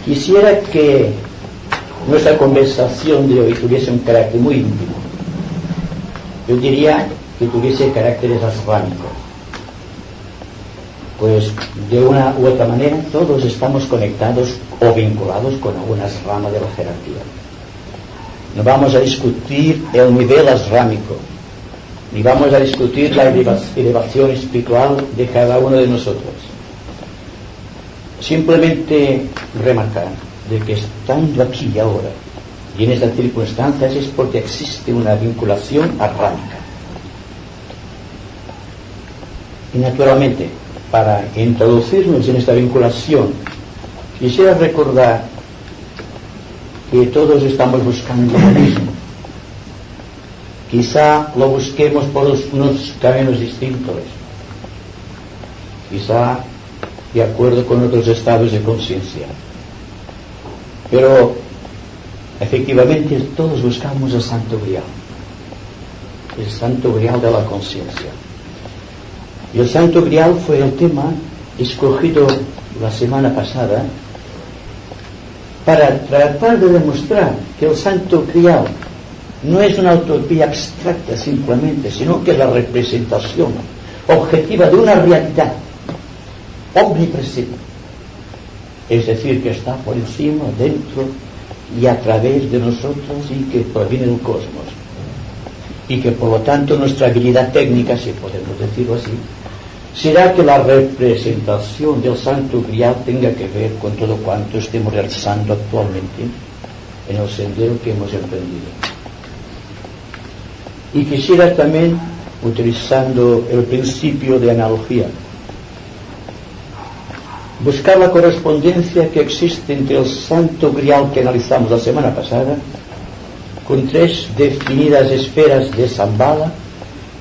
Quisiera que nuestra conversación de hoy tuviese un carácter muy íntimo. Yo diría que tuviese caracteres asrámicos. Pues de una u otra manera todos estamos conectados o vinculados con algunas ramas de la jerarquía. No vamos a discutir el nivel asrámico, ni vamos a discutir la elevación espiritual de cada uno de nosotros. Simplemente remarcar de que estando aquí y ahora y en estas circunstancias es porque existe una vinculación asrámica. Y naturalmente, para introducirnos en esta vinculación, quisiera recordar que todos estamos buscando lo mismo. Quizá lo busquemos por unos caminos distintos, quizá de acuerdo con otros estados de conciencia, pero efectivamente todos buscamos el Santo Grial de la conciencia. Y el Santo Grial fue el tema escogido la semana pasada para tratar de demostrar que el Santo Grial no es una utopía abstracta simplemente, sino que es la representación objetiva de una realidad omnipresente, es decir, que está por encima, dentro y a través de nosotros y que proviene del cosmos, y que por lo tanto nuestra habilidad técnica, si podemos decirlo así, será que la representación del Santo Grial tenga que ver con todo cuanto estemos realizando actualmente en el sendero que hemos emprendido. Y quisiera también, utilizando el principio de analogía, buscar la correspondencia que existe entre el Santo Grial que analizamos la semana pasada con tres definidas esferas de Shambhala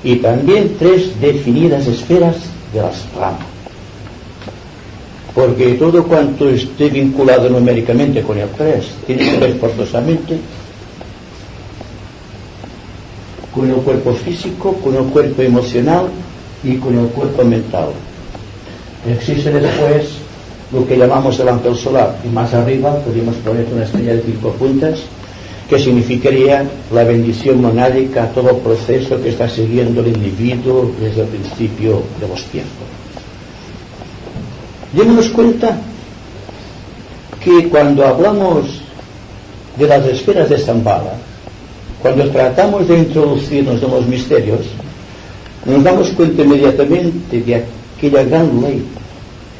y también tres definidas esferas de las ramas, porque todo cuanto esté vinculado numéricamente con el 3 tiene que ver forzosamente con el cuerpo físico, con el cuerpo emocional y con el cuerpo mental. Existe después lo que llamamos el ángel solar, y más arriba podríamos poner una estrella de 5 puntas que significaría la bendición monádica a todo el proceso que está siguiendo el individuo desde el principio de los tiempos. Démonos cuenta que cuando hablamos de las esferas de Shambhala, cuando tratamos de introducirnos en los misterios, nos damos cuenta inmediatamente de aquella gran ley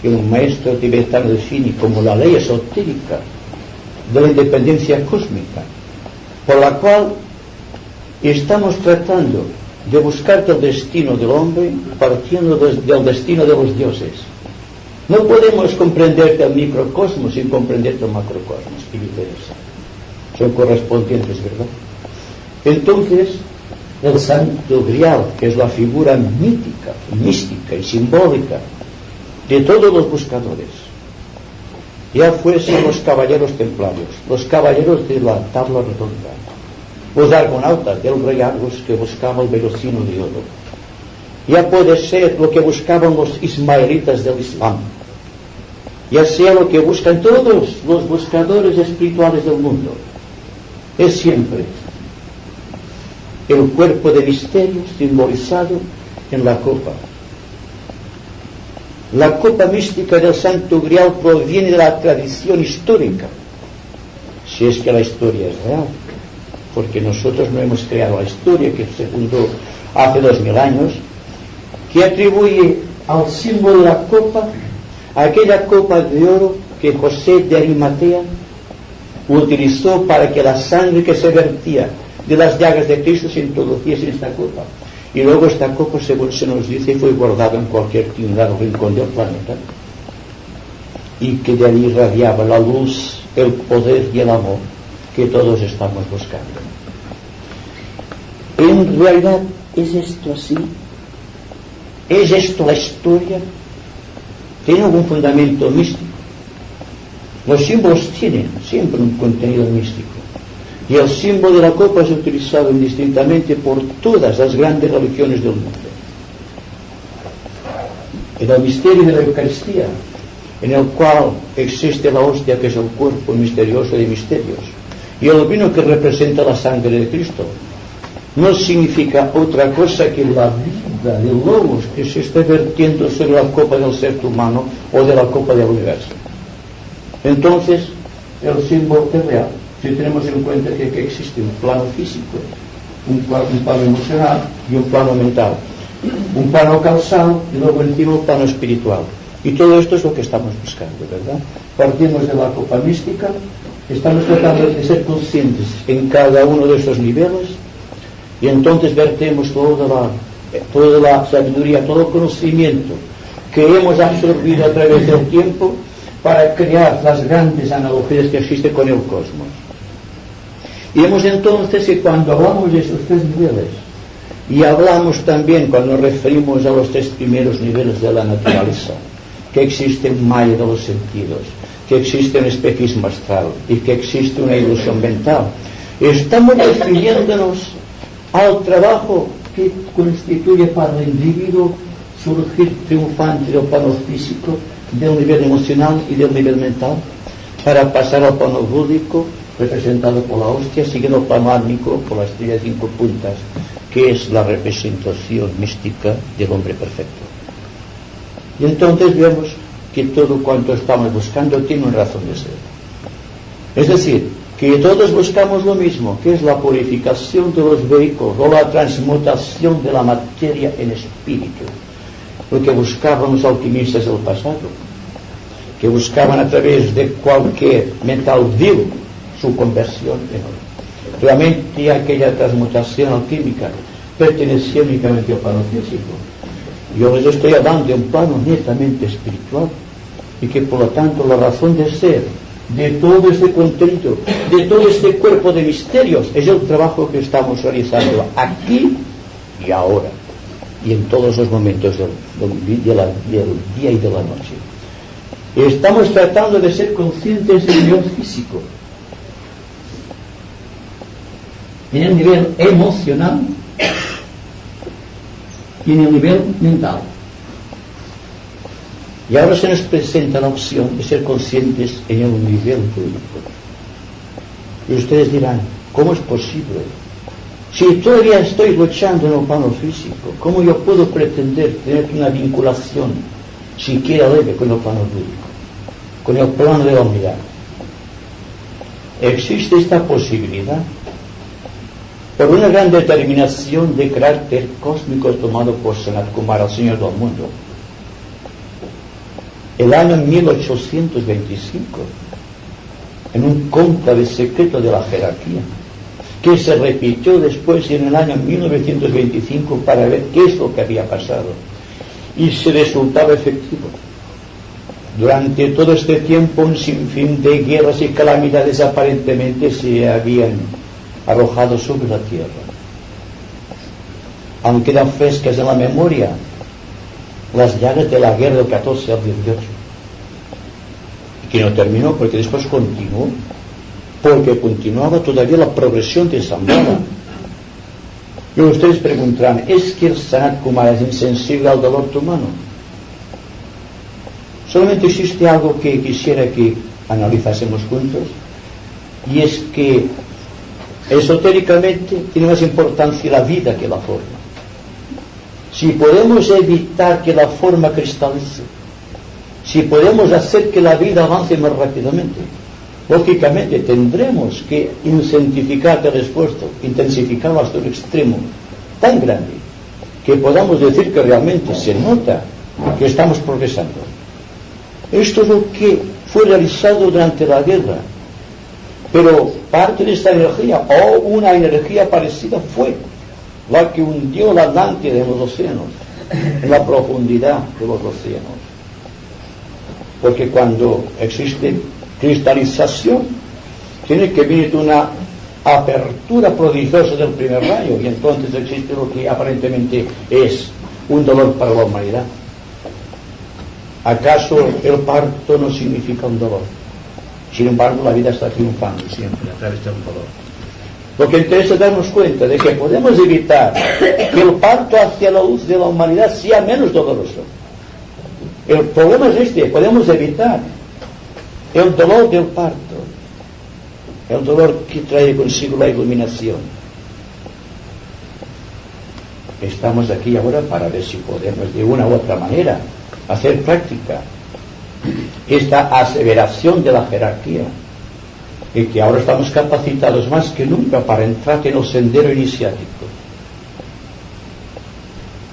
que un maestro tibetano define como la ley esotérica de la independencia cósmica, por la cual estamos tratando de buscar el destino del hombre partiendo del destino de los dioses. No podemos comprender el microcosmos sin comprender el macrocosmos, y viceversa. Son correspondientes, ¿verdad? Entonces, el Santo Grial, que es la figura mística y simbólica de todos los buscadores, ya fuesen los caballeros templarios, los caballeros de la tabla redonda, los argonautas del rey Argos que buscaba el velocino de oro, ya puede ser lo que buscaban los ismaelitas del Islam, ya sea lo que buscan todos los buscadores espirituales del mundo, es siempre el cuerpo de misterio simbolizado en la copa. La copa mística del Santo Grial proviene de la tradición histórica, si es que la historia es real, porque nosotros no hemos creado la historia que se fundó hace 2000 años, que atribuye al símbolo de la copa a aquella copa de oro que José de Arimatea utilizó para que la sangre que se vertía de las llagas de Cristo se introduciese en esta copa. Y luego esta copa, según se nos dice, fue guardada en cualquier rincón del planeta, y que de allí irradiaba la luz, el poder y el amor que todos estamos buscando. En realidad, ¿es esto así? ¿Es esto la historia? ¿Tiene algún fundamento místico? Los símbolos tienen siempre un contenido místico. Y el símbolo de la copa es utilizado indistintamente por todas las grandes religiones del mundo. En el misterio de la Eucaristía, en el cual existe la hostia, que es el cuerpo misterioso de misterios, y el vino, que representa la sangre de Cristo, no significa otra cosa que la vida del Logos que se está vertiendo sobre la copa del ser humano o de la copa del universo. Entonces, el símbolo es real si tenemos en cuenta que existe un plano físico, un plano emocional y un plano mental, un plano causal y luego encima un plano espiritual. Y todo esto es lo que estamos buscando, ¿verdad? Partimos de la copa mística, estamos tratando de ser conscientes en cada uno de esos niveles, y entonces vertemos toda la sabiduría, todo el conocimiento que hemos absorbido a través del tiempo para crear las grandes analogías que existen con el cosmos. Y vemos entonces que cuando hablamos de esos tres niveles, y hablamos también cuando nos referimos a los tres primeros niveles de la naturaleza, que existe un maya de los sentidos, que existe un espejismo astral y que existe una ilusión mental, estamos refiriéndonos al trabajo que constituye para el individuo surgir triunfante del plano físico, del nivel emocional y del nivel mental, para pasar al plano búdico, representado por la hostia, siguiendo el plano álmico por la estrella de 5 puntas, que es la representación mística del hombre perfecto. Y entonces vemos que todo cuanto estamos buscando tiene una razón de ser. Es decir, que todos buscamos lo mismo, que es la purificación de los vehículos o la transmutación de la materia en espíritu, lo que buscaban los alquimistas del pasado, que buscaban a través de cualquier metal vil su conversión en oro. Realmente aquella transmutación alquímica pertenecía únicamente al plano físico. Yo les estoy hablando de un plano netamente espiritual, y que por lo tanto la razón de ser de todo este contenido, de todo este cuerpo de misterios, es el trabajo que estamos realizando aquí y ahora, y en todos los momentos del día y de la noche. Estamos tratando de ser conscientes del nivel físico, en el nivel emocional y en el nivel mental. Y ahora se nos presenta la opción de ser conscientes en el nivel público. Y ustedes dirán, ¿cómo es posible? Si todavía estoy luchando en el plano físico, ¿cómo yo puedo pretender tener una vinculación siquiera leve con el plano público, con el plano de la unidad? Existe esta posibilidad por una gran determinación de carácter cósmico tomado por Sanat Kumara, el Señor del Mundo. El año 1825, en un cónclave secreto de la jerarquía, que se repitió después en el año 1925 para ver qué es lo que había pasado, y se resultaba efectivo. Durante todo este tiempo un sinfín de guerras y calamidades aparentemente se habían arrojado sobre la tierra. Aún quedan frescas en la memoria las llagas de la guerra del 14 al 18, y que no terminó, porque después continuó, porque continuaba todavía la progresión de Shambhala. Y ustedes preguntarán, ¿es que el Sanat Kumara es insensible al dolor humano? Solamente existe algo que quisiera que analizásemos juntos, y es que esotéricamente tiene más importancia la vida que la forma. Si podemos evitar que la forma cristalice, si podemos hacer que la vida avance más rápidamente, lógicamente tendremos que intensificar el esfuerzo, intensificarlo hasta un extremo tan grande que podamos decir que realmente se nota que estamos progresando. Esto es lo que fue realizado durante la guerra, pero parte de esta energía o una energía parecida fue la que hundió la Atlántida en los océanos, en la profundidad de los océanos. Porque cuando existe cristalización, tiene que venir una apertura prodigiosa del primer rayo, y entonces existe lo que aparentemente es un dolor para la humanidad. ¿Acaso el parto no significa un dolor? Sin embargo, la vida está triunfando siempre a través del dolor. Lo que interesa es darnos cuenta de que podemos evitar que el parto hacia la luz de la humanidad sea menos doloroso. El problema es este: podemos evitar el dolor del parto, el dolor que trae consigo la iluminación. Estamos aquí ahora para ver si podemos de una u otra manera hacer práctica esta aseveración de la jerarquía, y que ahora estamos capacitados más que nunca para entrar en el sendero iniciático.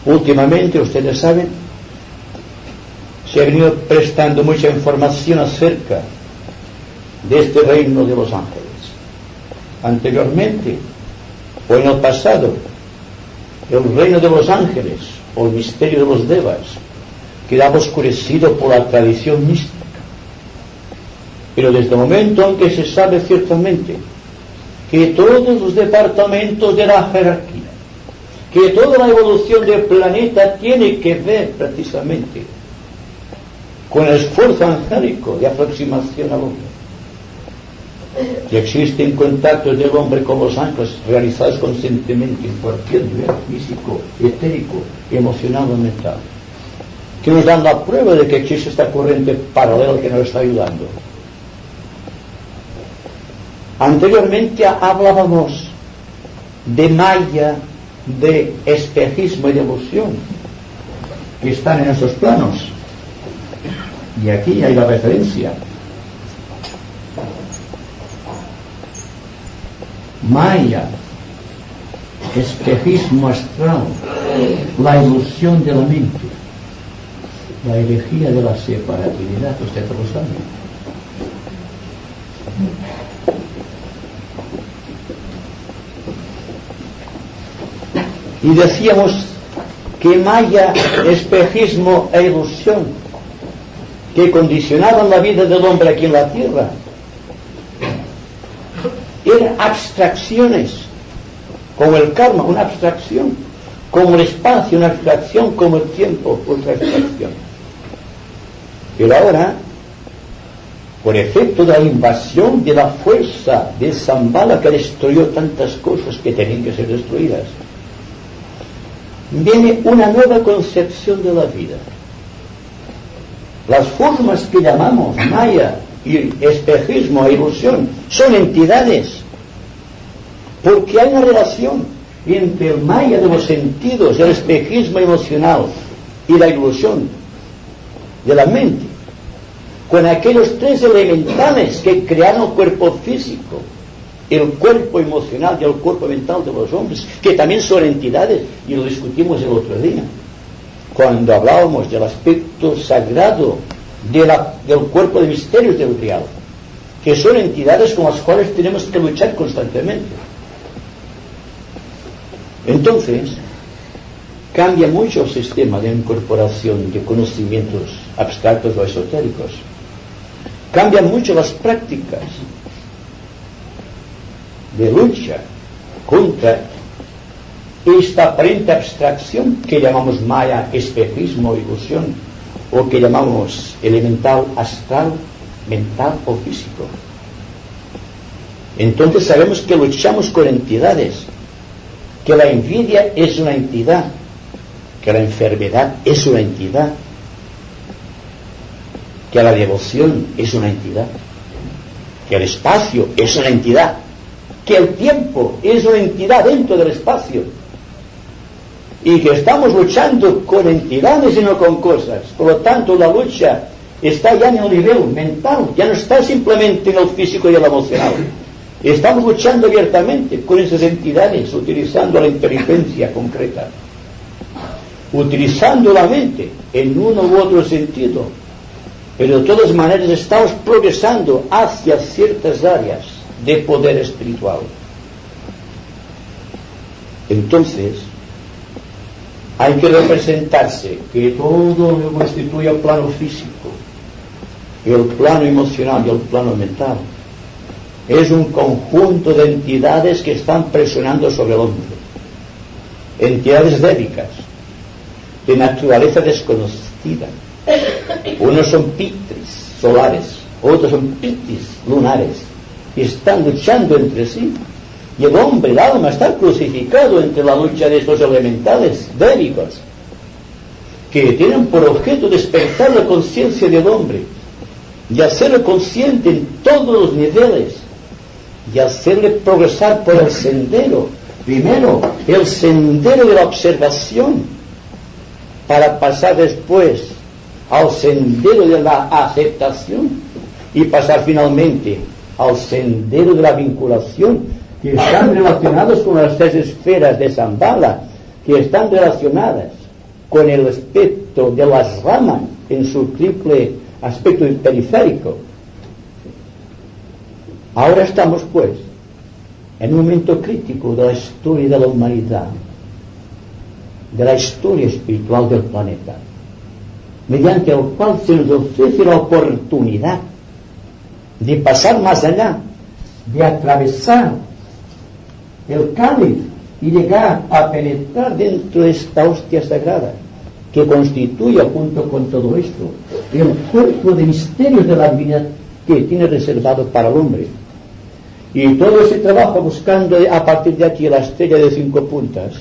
Últimamente, ustedes saben, se ha venido prestando mucha información acerca de este reino de los ángeles. Anteriormente, o en el pasado, el reino de los ángeles, o el misterio de los devas, quedaba oscurecido por la tradición mística. Pero desde el momento en que se sabe ciertamente que todos los departamentos de la jerarquía, que toda la evolución del planeta tiene que ver precisamente con el esfuerzo angélico de aproximación al hombre, que existen contactos del hombre con los ángeles realizados conscientemente en cualquier nivel físico, etérico, emocional o mental, que nos dan la prueba de que existe esta corriente paralela que nos está ayudando. Anteriormente hablábamos de maya, de espejismo y de ilusión, que están en esos planos, y aquí hay la referencia. Maya, espejismo astral, la ilusión de la mente, la herejía de la separatividad, usted lo sabe. Y decíamos que maya, espejismo e ilusión, que condicionaban la vida del hombre aquí en la tierra, eran abstracciones, como el karma, una abstracción, como el espacio, una abstracción, como el tiempo, otra abstracción. Pero ahora, por efecto de la invasión de la fuerza de Zambala, que destruyó tantas cosas que tenían que ser destruidas, viene una nueva concepción de la vida. Las formas que llamamos maya y espejismo e ilusión son entidades, porque hay una relación entre el maya de los sentidos, el espejismo emocional y la ilusión de la mente, con aquellos tres elementales que crearon el cuerpo físico, el cuerpo emocional y el cuerpo mental de los hombres, que también son entidades, y lo discutimos el otro día, cuando hablábamos del aspecto sagrado del cuerpo de misterios del real, que son entidades con las cuales tenemos que luchar constantemente. Entonces, cambia mucho el sistema de incorporación de conocimientos abstractos o esotéricos. Cambian mucho las prácticas de lucha contra esta aparente abstracción que llamamos maya, espejismo, ilusión, o que llamamos elemental, astral, mental o físico. Entonces sabemos que luchamos con entidades, que la envidia es una entidad, que la enfermedad es una entidad, que la devoción es una entidad, que el espacio es una entidad, que el tiempo es una entidad dentro del espacio, y que estamos luchando con entidades y no con cosas. Por lo tanto, la lucha está ya en el nivel mental, ya no está simplemente en el físico y el emocional. Estamos luchando abiertamente con esas entidades, utilizando la inteligencia concreta, utilizando la mente en uno u otro sentido, pero de todas maneras estamos progresando hacia ciertas áreas de poder espiritual. Entonces, hay que representarse que todo lo que constituye el plano físico, el plano emocional y el plano mental es un conjunto de entidades que están presionando sobre el hombre, entidades débicas, de naturaleza desconocida. Unos son pitris solares, otros son pitis lunares, y están luchando entre sí. Y el hombre, el alma, está crucificado entre la lucha de estos elementales débicos. que tienen por objeto despertar la conciencia del hombre y hacerlo consciente en todos los niveles y hacerle progresar por el sendero. Primero, el sendero de la observación, para pasar después al sendero de la aceptación y pasar finalmente al sendero de la vinculación, que están relacionados con las tres esferas de Shambhala, que están relacionadas con el aspecto de las ramas en su triple aspecto periférico. Ahora estamos, pues, en un momento crítico de la historia de la humanidad, de la historia espiritual del planeta, mediante el cual se nos ofrece la oportunidad de pasar más allá, de atravesar el cáliz y llegar a penetrar dentro de esta hostia sagrada que constituye, junto con todo esto, el cuerpo de misterios de la divinidad que tiene reservado para el hombre. Y todo ese trabajo buscando a partir de aquí la estrella de 5 puntas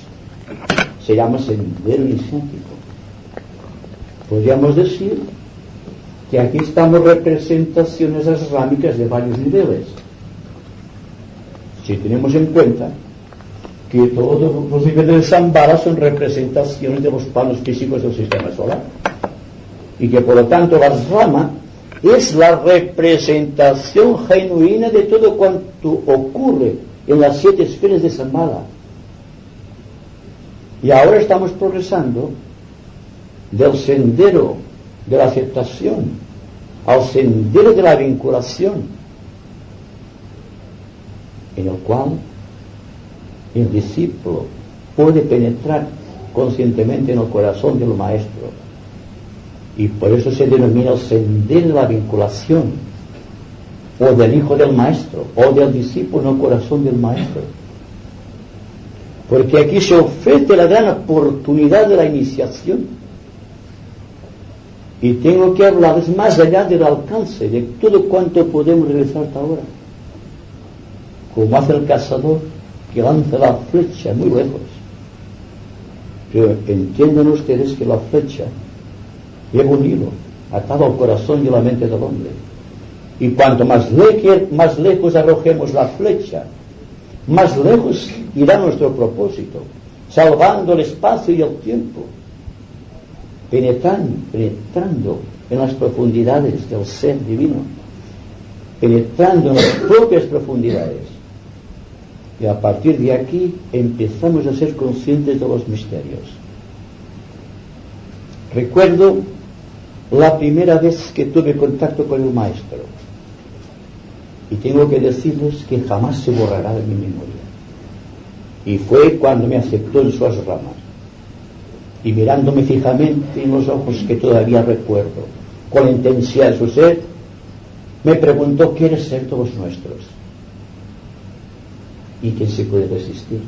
se llama sendero iniciático. Podríamos decir que aquí estamos representaciones asrámicas de varios niveles. Si tenemos en cuenta que todos los niveles de Shambhala son representaciones de los planos físicos del sistema solar, y que por lo tanto la rama es la representación genuina de todo cuanto ocurre en las 7 esferas de Shambhala. Y ahora estamos progresando del sendero de la aceptación al sendero de la vinculación, en el cual el discípulo puede penetrar conscientemente en el corazón del maestro, y por eso se denomina el sendero de la vinculación, o del hijo del maestro, o del discípulo en el corazón del maestro, porque aquí se ofrece la gran oportunidad de la iniciación. Y tengo que hablarles más allá del alcance de todo cuanto podemos realizar hasta ahora, como hace el cazador que lanza la flecha muy lejos. Pero entiendan ustedes que la flecha lleva un hilo atado al corazón y a la mente del hombre, y cuanto más lejos arrojemos la flecha, más lejos irá nuestro propósito, salvando el espacio y el tiempo, penetrando en las profundidades del ser divino, penetrando en las propias profundidades. Y a partir de aquí empezamos a ser conscientes de los misterios. Recuerdo la primera vez que tuve contacto con el maestro, y tengo que decirles que jamás se borrará de mi memoria. Y fue cuando me aceptó en sus ramas, y mirándome fijamente en los ojos que todavía recuerdo, con la intensidad de su ser, me preguntó: ¿quieres ser todos nuestros? ¿Y quién se puede resistir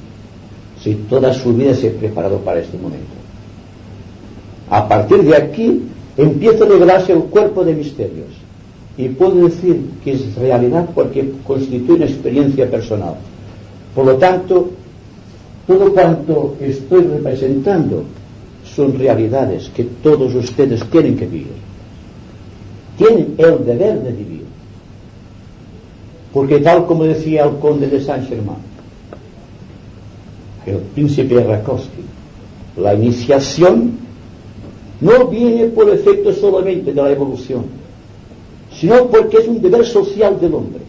si toda su vida se ha preparado para este momento? A partir de aquí empieza a revelarse el cuerpo de misterios, y puedo decir que es realidad porque constituye una experiencia personal. Por lo tanto, todo cuanto estoy representando son realidades que todos ustedes tienen que vivir, tienen el deber de vivir, porque tal como decía el conde de Saint-Germain, el príncipe Rakowski, la iniciación no viene por efecto solamente de la evolución, sino porque es un deber social del hombre.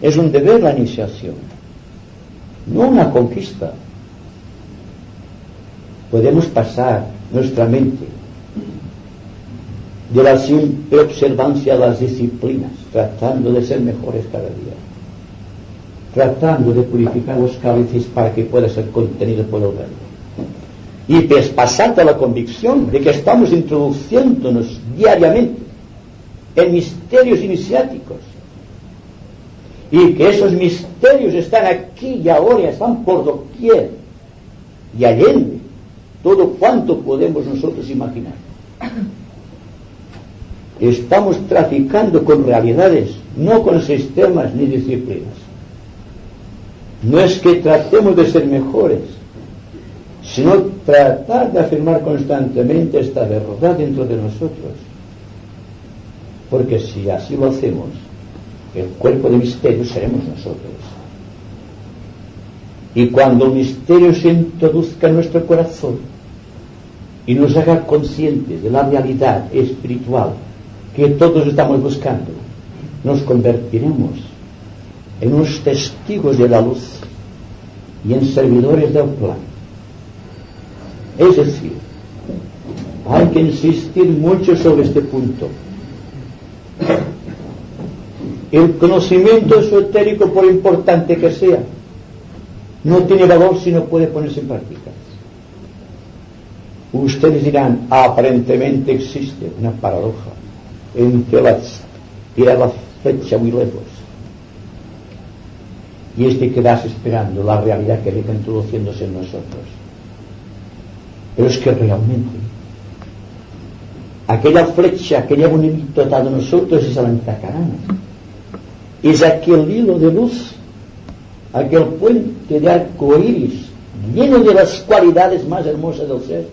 Es un deber la iniciación, no una conquista. Podemos pasar nuestra mente de la simple observancia a las disciplinas, tratando de ser mejores cada día, tratando de purificar los cálices para que pueda ser contenido por el verbo, y pues pasar a la convicción de que estamos introduciéndonos diariamente en misterios iniciáticos, y que esos misterios están aquí y ahora, están por doquier y allende todo cuanto podemos nosotros imaginar. Estamos traficando con realidades, no con sistemas ni disciplinas. No es que tratemos de ser mejores, sino tratar de afirmar constantemente esta verdad dentro de nosotros. Porque si así lo hacemos, el cuerpo de misterio seremos nosotros. Y cuando el misterio se introduzca en nuestro corazón y nos haga conscientes de la realidad espiritual que todos estamos buscando, nos convertiremos en unos testigos de la luz y en servidores del plan. Es decir, hay que insistir mucho sobre este punto. El conocimiento esotérico, por importante que sea, no tiene valor si no puede ponerse en práctica. Ustedes dirán, aparentemente existe una paradoja entre tirar la flecha muy lejos y es de quedarse esperando la realidad que venga introduciéndose en nosotros. Pero es que realmente aquella flecha que lleva un hilito atado a nosotros es la antacarana. Es aquel hilo de luz, aquel puente de arco iris lleno de las cualidades más hermosas del ser,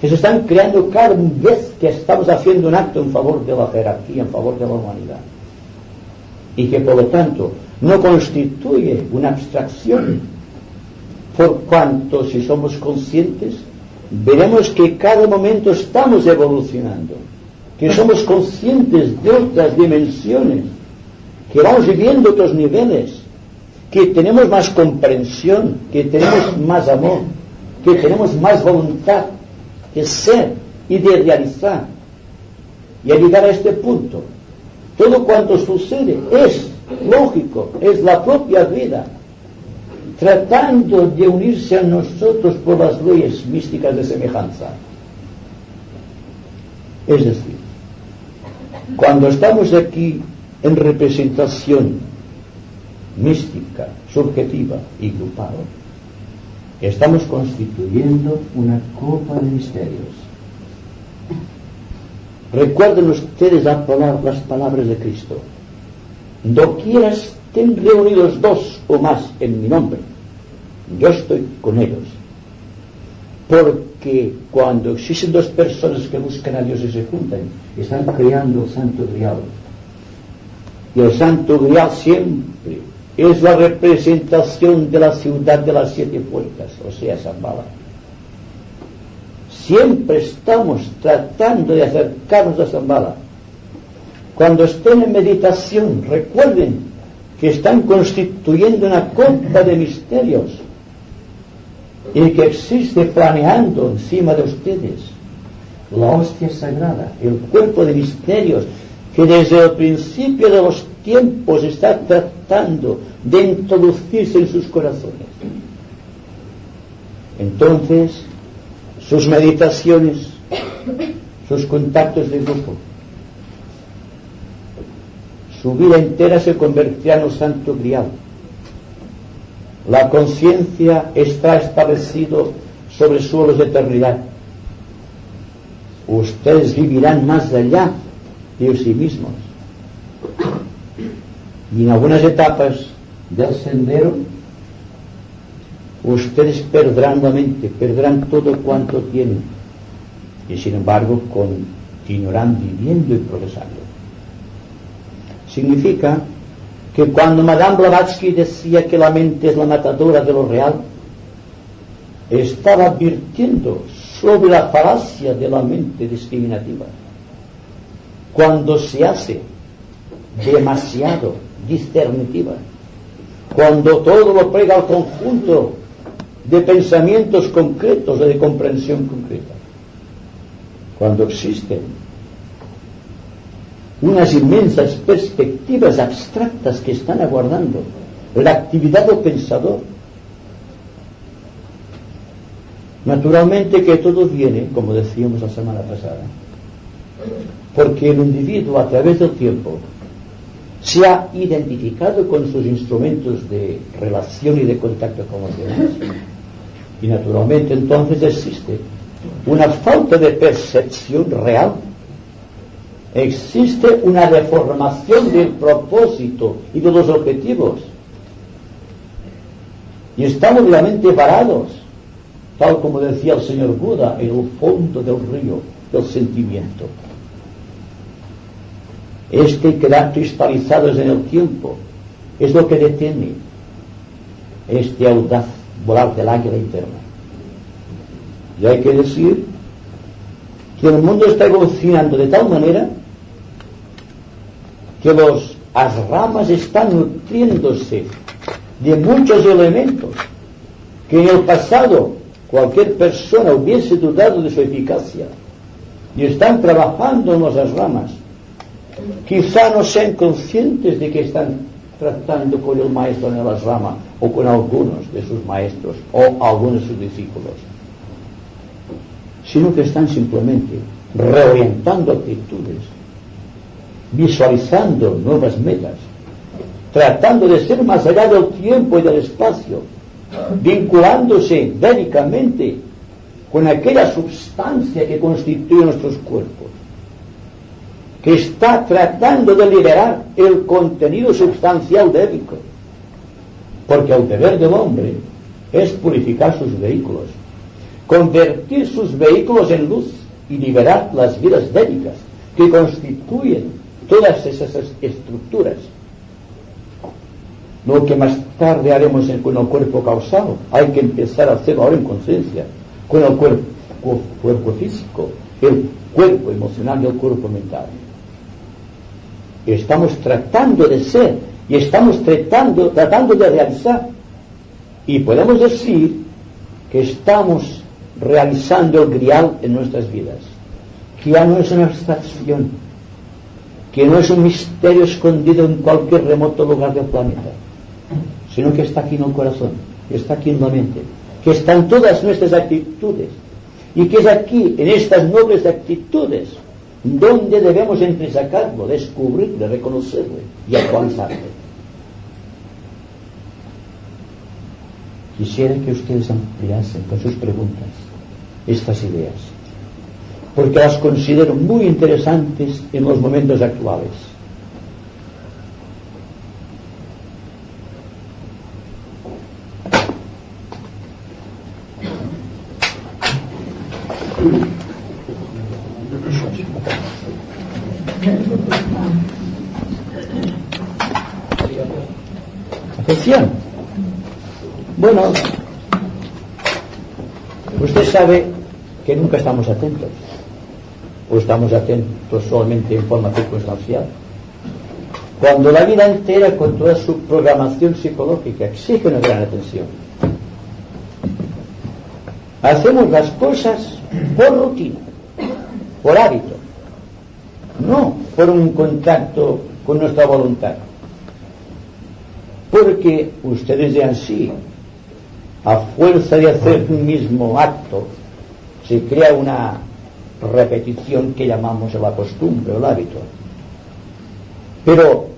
que se están creando cada vez que estamos haciendo un acto en favor de la jerarquía, en favor de la humanidad, y que por lo tanto no constituye una abstracción, por cuanto si somos conscientes veremos que cada momento estamos evolucionando, que somos conscientes de otras dimensiones, que vamos viviendo otros niveles, que tenemos más comprensión, que tenemos más amor, que tenemos más voluntad de ser y de realizar. Y al llegar a este punto, todo cuanto sucede es lógico, es la propia vida, tratando de unirse a nosotros por las leyes místicas de semejanza. Es decir, cuando estamos aquí en representación mística, subjetiva y grupal, estamos constituyendo una copa de misterios. Recuerden ustedes las palabras de Cristo: doquiera estén reunidos dos o más en mi nombre, yo estoy con ellos. Porque cuando existen dos personas que buscan a Dios y se juntan, están creando el Santo Grial. Y el Santo Grial siempre es la representación de la ciudad de las 7 puertas, o sea, Shambhala. Siempre estamos tratando de acercarnos a Shambhala. Cuando estén en meditación, recuerden que están constituyendo una copa de misterios y que existe planeando encima de ustedes la hostia sagrada, el cuerpo de misterios que desde el principio de los tiempos está tratando de introducirse en sus corazones. Entonces, sus meditaciones, sus contactos de grupo, su vida entera se convertirá en el Santo Grial. La conciencia está establecido sobre suelos de eternidad. Ustedes vivirán más allá de sí mismos. Y en algunas etapas del sendero, ustedes perderán la mente, perderán todo cuanto tienen. Y sin embargo, continuarán viviendo y progresando. Significa que cuando Madame Blavatsky decía que la mente es la matadora de lo real, estaba advirtiendo sobre la falacia de la mente discriminativa. Cuando se hace demasiado discernitiva, cuando todo lo pega al conjunto de pensamientos concretos o de comprensión concreta, cuando existen unas inmensas perspectivas abstractas que están aguardando la actividad del pensador. Naturalmente que todo viene, como decíamos la semana pasada, porque el individuo a través del tiempo se ha identificado con sus instrumentos de relación y de contacto con los demás, y naturalmente entonces existe una falta de percepción real. Existe una deformación del propósito y de los objetivos. Y estamos realmente varados tal como decía el señor Buda, en el fondo del río del sentimiento. Quedar cristalizados en el tiempo es lo que detiene este audaz volar del águila eterna. Y hay que decir que el mundo está evolucionando de tal manera que las ramas están nutriéndose de muchos elementos que en el pasado cualquier persona hubiese dudado de su eficacia, y están trabajando en las ramas. Quizá no sean conscientes de que están tratando con el maestro en las ramas, o con algunos de sus maestros, o algunos de sus discípulos, sino que están simplemente reorientando actitudes, visualizando nuevas metas, tratando de ser más allá del tiempo y del espacio, vinculándose védicamente con aquella substancia que constituye nuestros cuerpos, que está tratando de liberar el contenido substancial védico, porque el deber del hombre es purificar sus vehículos, convertir sus vehículos en luz y liberar las vidas védicas que constituyen todas esas estructuras. Lo que más tarde haremos con el cuerpo causal, hay que empezar a hacerlo ahora en conciencia, con el cuerpo físico, el cuerpo emocional y el cuerpo mental. Estamos tratando de ser y estamos tratando de realizar, y podemos decir que estamos realizando el grial en nuestras vidas, que ya no es una abstracción, que no es un misterio escondido en cualquier remoto lugar del planeta, sino que está aquí en el corazón, que está aquí en la mente, que están todas nuestras actitudes, y que es aquí, en estas nobles actitudes, donde debemos entresacarlo, descubrirlo, reconocerlo y actualizarlo. Quisiera que ustedes ampliasen con sus preguntas estas ideas, porque las considero muy interesantes en los momentos actuales. Atención. Bueno, usted sabe que nunca estamos atentos, o estamos atentos solamente en forma circunstancial, cuando la vida entera, con toda su programación psicológica, exige una gran atención. Hacemos las cosas por rutina, por hábito, no por un contacto con nuestra voluntad, porque ustedes de así, a fuerza de hacer un mismo acto, se crea una repetición que llamamos la costumbre o el hábito. Pero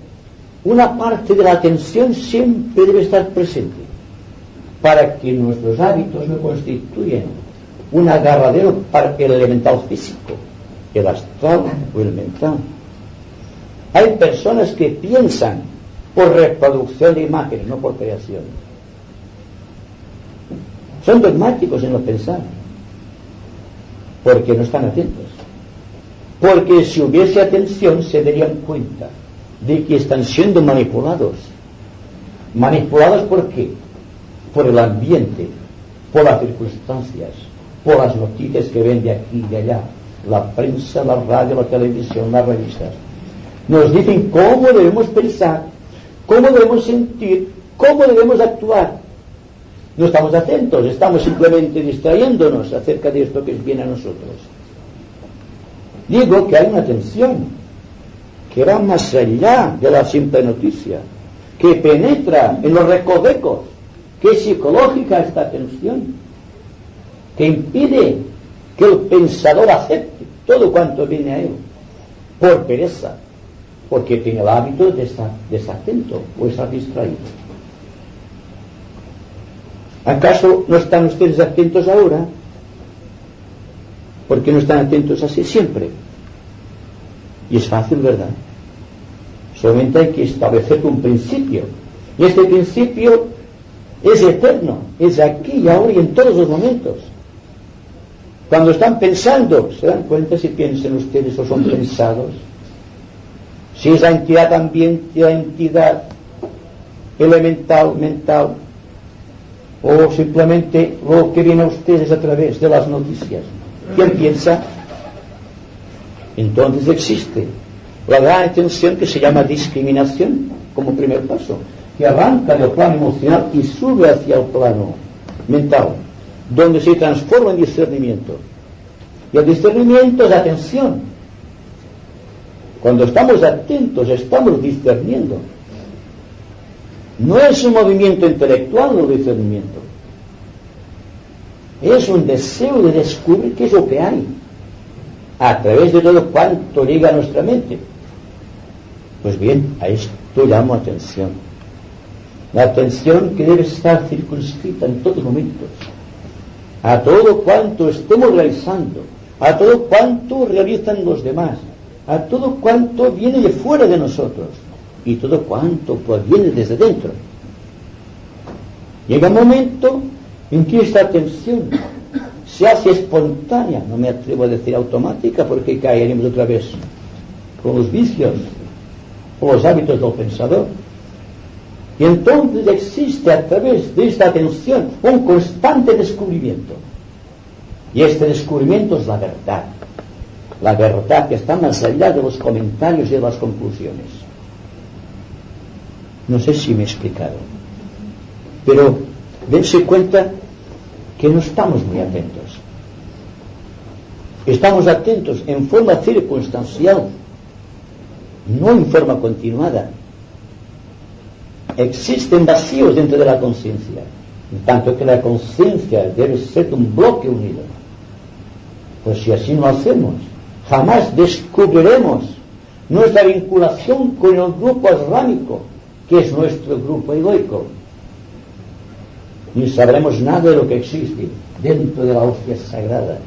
una parte de la atención siempre debe estar presente, para que nuestros hábitos no constituyan un agarradero para el elemental físico, el astral o el mental. Hay personas que piensan por reproducción de imágenes, no por creación. Son dogmáticos en lo pensar, porque no están atentos. Porque si hubiese atención se darían cuenta de que están siendo manipulados. ¿Manipulados por qué? Por el ambiente, por las circunstancias, por las noticias que ven de aquí y de allá, la prensa, la radio, la televisión, las revistas. Nos dicen cómo debemos pensar, cómo debemos sentir, cómo debemos actuar. No estamos atentos, estamos simplemente distrayéndonos acerca de esto que viene a nosotros. Digo que hay una atención que va más allá de la simple noticia, que penetra en los recovecos, que es psicológica esta atención, que impide que el pensador acepte todo cuanto viene a él, por pereza, porque tiene el hábito de estar desatento o estar distraído. ¿Acaso no están ustedes atentos ahora? ¿Por qué no están atentos así siempre? Y es fácil, ¿verdad? Solamente hay que establecer un principio. Y este principio es eterno, es aquí y ahora y en todos los momentos. Cuando están pensando, ¿se dan cuenta si piensan ustedes o son pensados? Si es la entidad ambiente, la entidad elemental, mental, o simplemente lo que viene a ustedes a través de las noticias. ¿Quién piensa? Entonces existe la gran intención que se llama discriminación como primer paso, que arranca del plano emocional y sube hacia el plano mental, donde se transforma en discernimiento. Y el discernimiento es atención. Cuando estamos atentos, estamos discerniendo. No es un movimiento intelectual el discernimiento. Es un deseo de descubrir qué es lo que hay, a través de todo cuanto llega a nuestra mente. Pues bien, a esto llamo atención. La atención que debe estar circunscrita en todos momentos, a todo cuanto estemos realizando, a todo cuanto realizan los demás, a todo cuanto viene de fuera de nosotros y todo cuanto proviene desde dentro. Llega un momento en que esta atención se hace espontánea, no me atrevo a decir automática porque caeremos otra vez con los vicios o los hábitos del pensador. Y entonces existe a través de esta atención un constante descubrimiento. Y este descubrimiento es la verdad que está más allá de los comentarios y de las conclusiones. No sé si me he explicado, pero dense cuenta que no estamos muy atentos. Estamos atentos en forma circunstancial, no en forma continuada. Existen vacíos dentro de la conciencia, en tanto que la conciencia debe ser un bloque unido. Pues si así no hacemos, jamás descubriremos nuestra vinculación con el grupo asrámico, que es nuestro grupo egoico. Ni sabremos nada de lo que existe dentro de la hostia sagrada,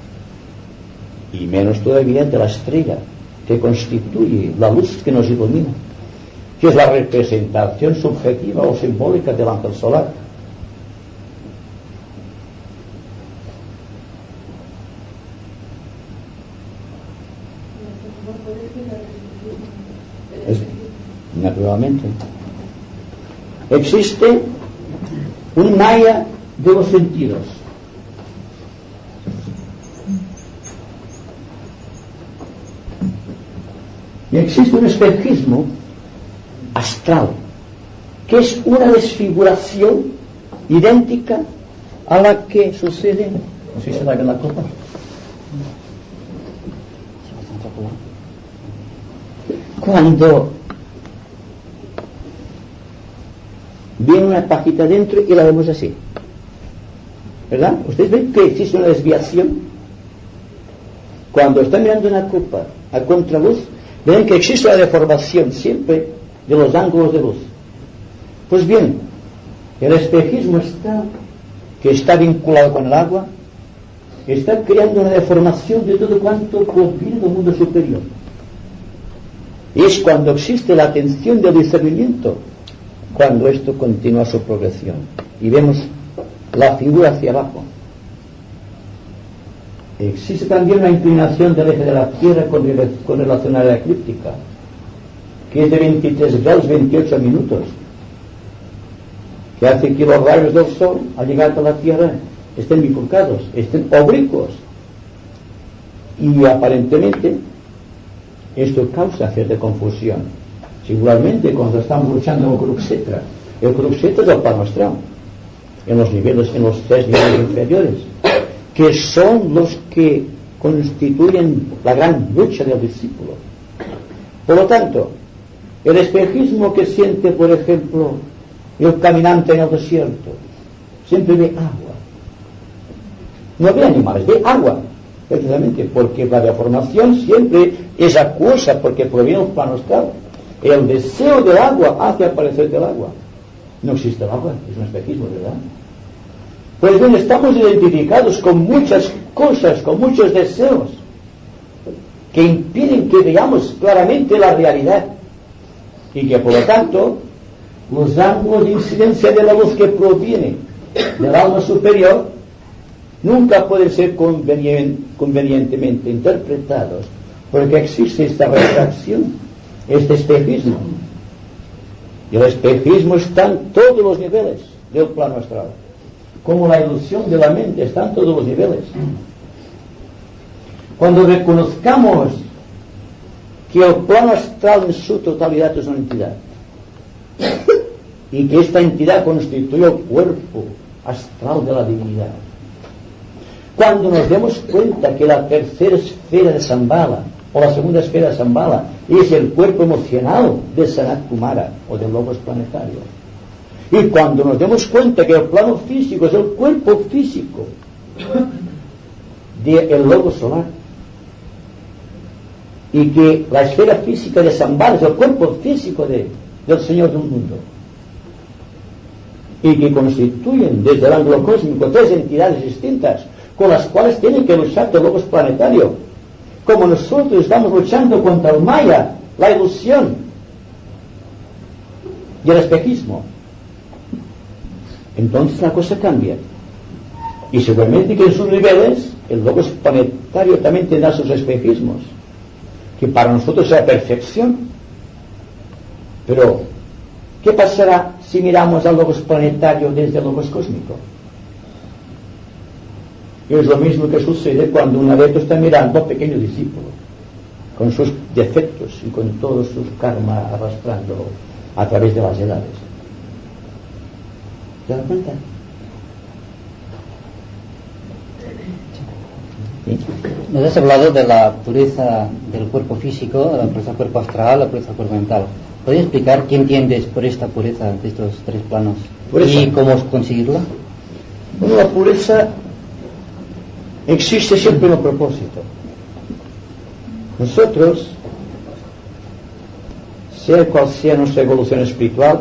y menos todavía de la estrella que constituye la luz que nos ilumina, que es la representación subjetiva o simbólica del ángel solar. Naturalmente existe un maya de los sentidos. Y existe un espejismo astral, que es una desfiguración idéntica a la que sucede, no sé si se da en la copa, cuando viene una pajita dentro y la vemos así, ¿verdad? Ustedes ven que existe una desviación. Cuando están mirando una copa a contraluz, ven que existe una deformación siempre de los ángulos de luz. Pues bien, el espejismo que está vinculado con el agua, está creando una deformación de todo cuanto proviene del mundo superior. Y es cuando existe la atención del discernimiento, cuando esto continúa su progresión y vemos la figura hacia abajo. Existe también una inclinación del eje de la Tierra con relación a la eclíptica, que es de 23 grados 28 minutos, que hace que los rayos del Sol al llegar a la Tierra estén bifurcados, estén oblicuos, y aparentemente esto causa cierta confusión. Singularmente cuando estamos luchando con Kurukshetra. El Kurukshetra es el plano astral, en los 3 niveles inferiores, que son los que constituyen la gran lucha del discípulo. Por lo tanto, el espejismo que siente, por ejemplo, el caminante en el desierto, siempre ve agua. No ve animales, ve agua, precisamente porque la deformación siempre es acuosa, porque proviene del plano astral. El deseo del agua hace aparecer del agua. No existe el agua, es un espejismo, ¿verdad? Pues bien, estamos identificados con muchas cosas, con muchos deseos, que impiden que veamos claramente la realidad, y que por lo tanto los ángulos de incidencia de la luz que proviene del alma superior nunca pueden ser convenientemente interpretados, porque existe esta refracción, este espejismo. Y el espejismo está en todos los niveles del plano astral, como la ilusión de la mente está en todos los niveles. Cuando reconozcamos que el plano astral en su totalidad es una entidad, y que esta entidad constituye el cuerpo astral de la divinidad, cuando nos demos cuenta que la tercera esfera de Shambhala, o la segunda esfera de Shambhala, es el cuerpo emocional de Sanat Kumara, o del logos planetario, y cuando nos demos cuenta que el plano físico es el cuerpo físico del logos solar, y que la esfera física de Shambhala es el cuerpo físico del Señor del mundo, y que constituyen desde el ángulo cósmico tres entidades distintas con las cuales tienen que luchar el logos planetario, como nosotros estamos luchando contra el Maya, la ilusión y el espejismo. Entonces la cosa cambia, y seguramente que en sus niveles el logos planetario también tendrá sus espejismos, que para nosotros es la perfección. Pero ¿qué pasará si miramos al logos planetario desde el logos cósmico? Es lo mismo que sucede cuando un adepto está mirando a un pequeño discípulo, con sus defectos y con todos sus karma arrastrando a través de las edades. ¿Te das cuenta? ¿Sí? Nos has hablado de la pureza del cuerpo físico, de la pureza del cuerpo astral, la pureza del cuerpo mental. ¿Podrías explicar qué entiendes por esta pureza de estos tres planos? ¿Pureza? ¿Y cómo conseguirla? Bueno, la pureza existe siempre en un propósito. Nosotros, sea cual sea nuestra evolución espiritual,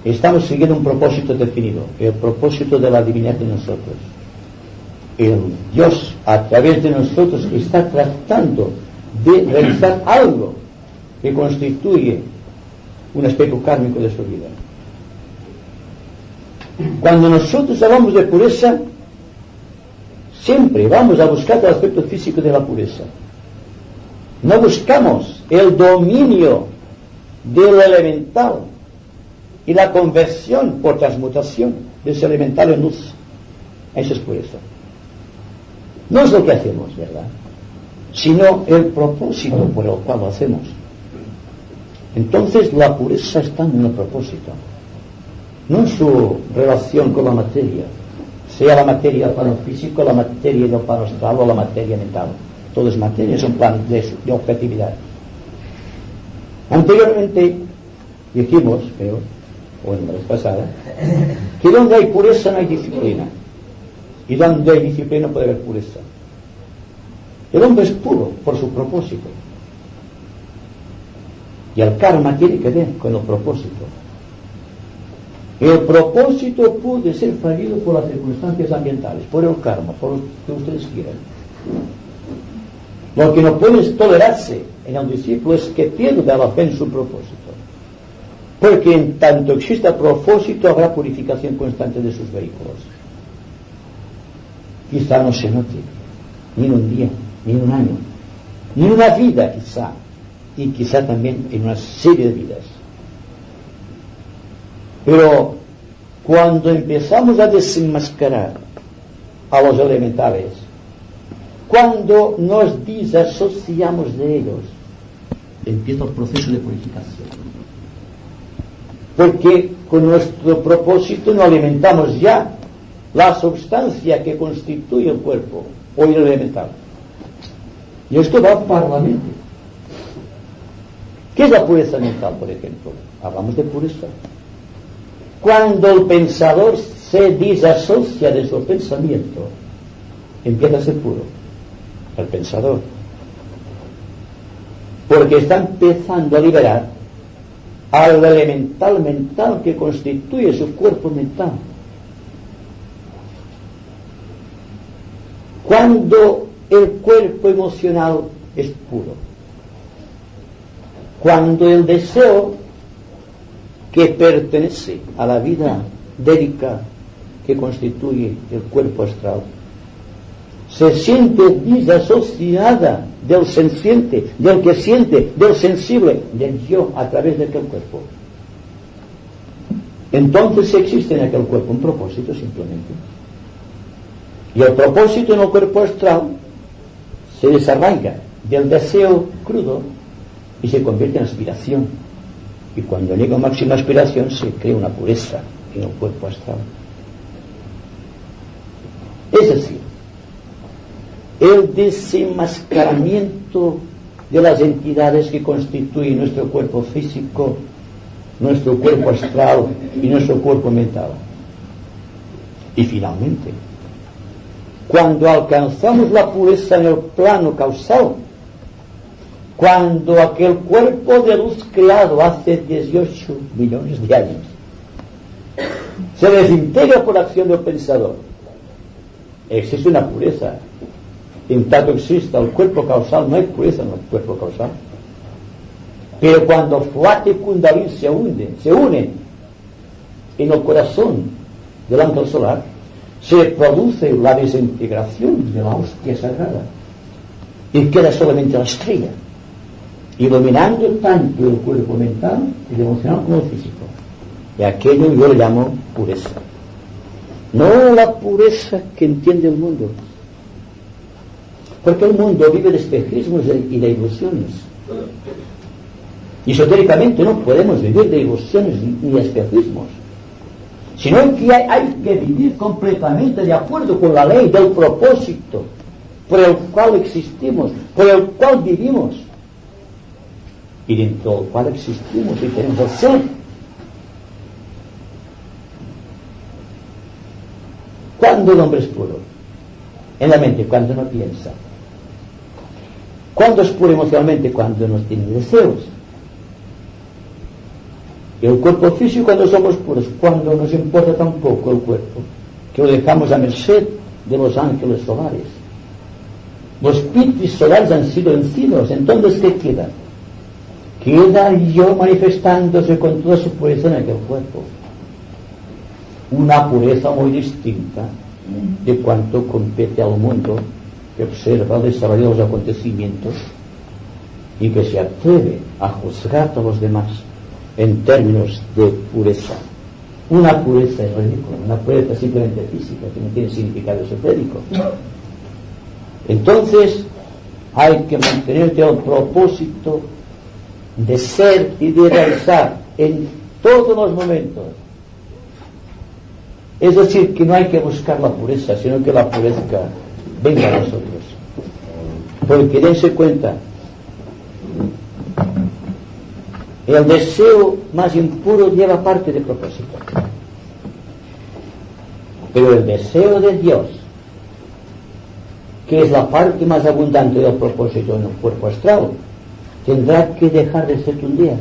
estamos siguiendo un propósito definido, el propósito de la divinidad de nosotros. El Dios, a través de nosotros, está tratando de realizar algo que constituye un aspecto kármico de su vida. Cuando nosotros hablamos de pureza, siempre vamos a buscar el aspecto físico de la pureza. No buscamos el dominio del elemental y la conversión por transmutación de ese elemental en luz. Eso es pureza. No es lo que hacemos, ¿verdad?, sino el propósito por el cual lo hacemos. Entonces la pureza está en el propósito, no en su relación con la materia, sea la materia del plano físico, la materia del plano astral o la materia mental. Todo es materia, es un plan de objetividad. Anteriormente dijimos, creo, o en la vez pasada, que donde hay pureza no hay disciplina, y donde hay disciplina puede haber pureza. El hombre es puro por su propósito, y el karma tiene que ver con el propósito. El propósito puede ser fallido por las circunstancias ambientales, por el karma, por lo que ustedes quieran. Lo que no puede tolerarse en el discípulo es que pierda la fe en su propósito, porque en tanto exista propósito habrá purificación constante de sus vehículos. Quizá no se note ni en un día, ni en un año, ni en una vida quizá, y quizá también en una serie de vidas. Pero cuando empezamos a desenmascarar a los elementales, cuando nos disasociamos de ellos, empieza el proceso de purificación. Porque con nuestro propósito no alimentamos ya la sustancia que constituye el cuerpo o el elemental. Y esto va para la mente. ¿Qué es la pureza mental, por ejemplo? Hablamos de pureza. Cuando el pensador se disasocia de su pensamiento, empieza a ser puro el pensador, porque está empezando a liberar al elemental mental que constituye su cuerpo mental. Cuando el cuerpo emocional es puro, cuando el deseo que pertenece a la vida dérica que constituye el cuerpo astral, se siente disasociada del senciente, del que siente, del sensible, del yo a través de aquel cuerpo. Entonces existe en aquel cuerpo un propósito simplemente. Y el propósito en el cuerpo astral se desarraiga del deseo crudo y se convierte en aspiración. Y cuando llega a máxima aspiración se crea una pureza en el cuerpo astral. Es decir, el desenmascaramiento de las entidades que constituyen nuestro cuerpo físico, nuestro cuerpo astral y nuestro cuerpo mental. Y finalmente, cuando alcanzamos la pureza en el plano causal, cuando aquel cuerpo de luz creado hace 18 millones de años se desintegra por acción del pensador, existe una pureza. En tanto exista el cuerpo causal, no hay pureza en el cuerpo causal. Pero cuando Fuate y Kundalini se unen en el corazón del ángel solar, se produce la desintegración de la hostia sagrada y queda solamente la estrella, iluminando tanto el cuerpo mental, el emocional como el físico. Y aquello yo le llamo pureza. No la pureza que entiende el mundo, porque el mundo vive de espejismos y de ilusiones. Y esotéricamente no podemos vivir de ilusiones ni de espejismos, sino que hay que vivir completamente de acuerdo con la ley del propósito por el cual existimos, por el cual vivimos, y dentro del cual existimos y tenemos el ser. ¿Cuándo el hombre es puro? En la mente, cuando no piensa. ¿Cuándo es puro emocionalmente? Cuando no tiene deseos. Y el cuerpo físico, cuando somos puros, cuando nos importa tan poco el cuerpo, que lo dejamos a merced de los ángeles solares. Los pitris solares han sido vencidos. Entonces, ¿qué queda? Queda yo manifestándose con toda su pureza en aquel cuerpo. Una pureza muy distinta de cuanto compete al mundo que observa el desarrollo de los acontecimientos y que se atreve a juzgar a los demás en términos de pureza. Una pureza es ridícula, una pureza simplemente física, que no tiene significado esotérico. Entonces hay que mantenerte al propósito de ser y de realizar en todos los momentos. Es decir, que no hay que buscar la pureza, sino que la pureza venga a nosotros. Porque dense cuenta, el deseo más impuro lleva parte de propósito. Pero el deseo de Dios, que es la parte más abundante del propósito en el cuerpo astral, tendrá que dejar de ser un día.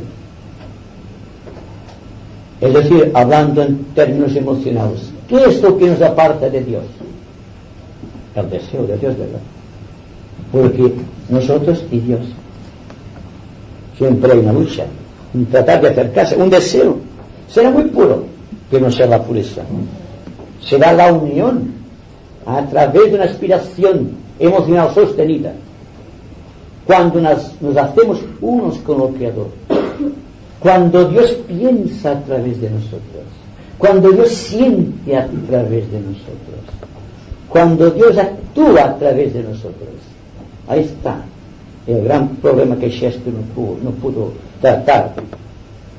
Es decir, hablando en términos emocionales, ¿qué es lo que nos aparta de Dios? El deseo de Dios, ¿verdad? Porque nosotros y Dios siempre hay una lucha, un tratar de acercarse, un deseo. Será muy puro, pero no será la pureza. Será la unión a través de una aspiración emocional sostenida. Cuando nos hacemos unos con el Creador, cuando Dios piensa a través de nosotros, cuando Dios siente a través de nosotros, cuando Dios actúa a través de nosotros. Ahí está el gran problema que Shakespeare no pudo tratar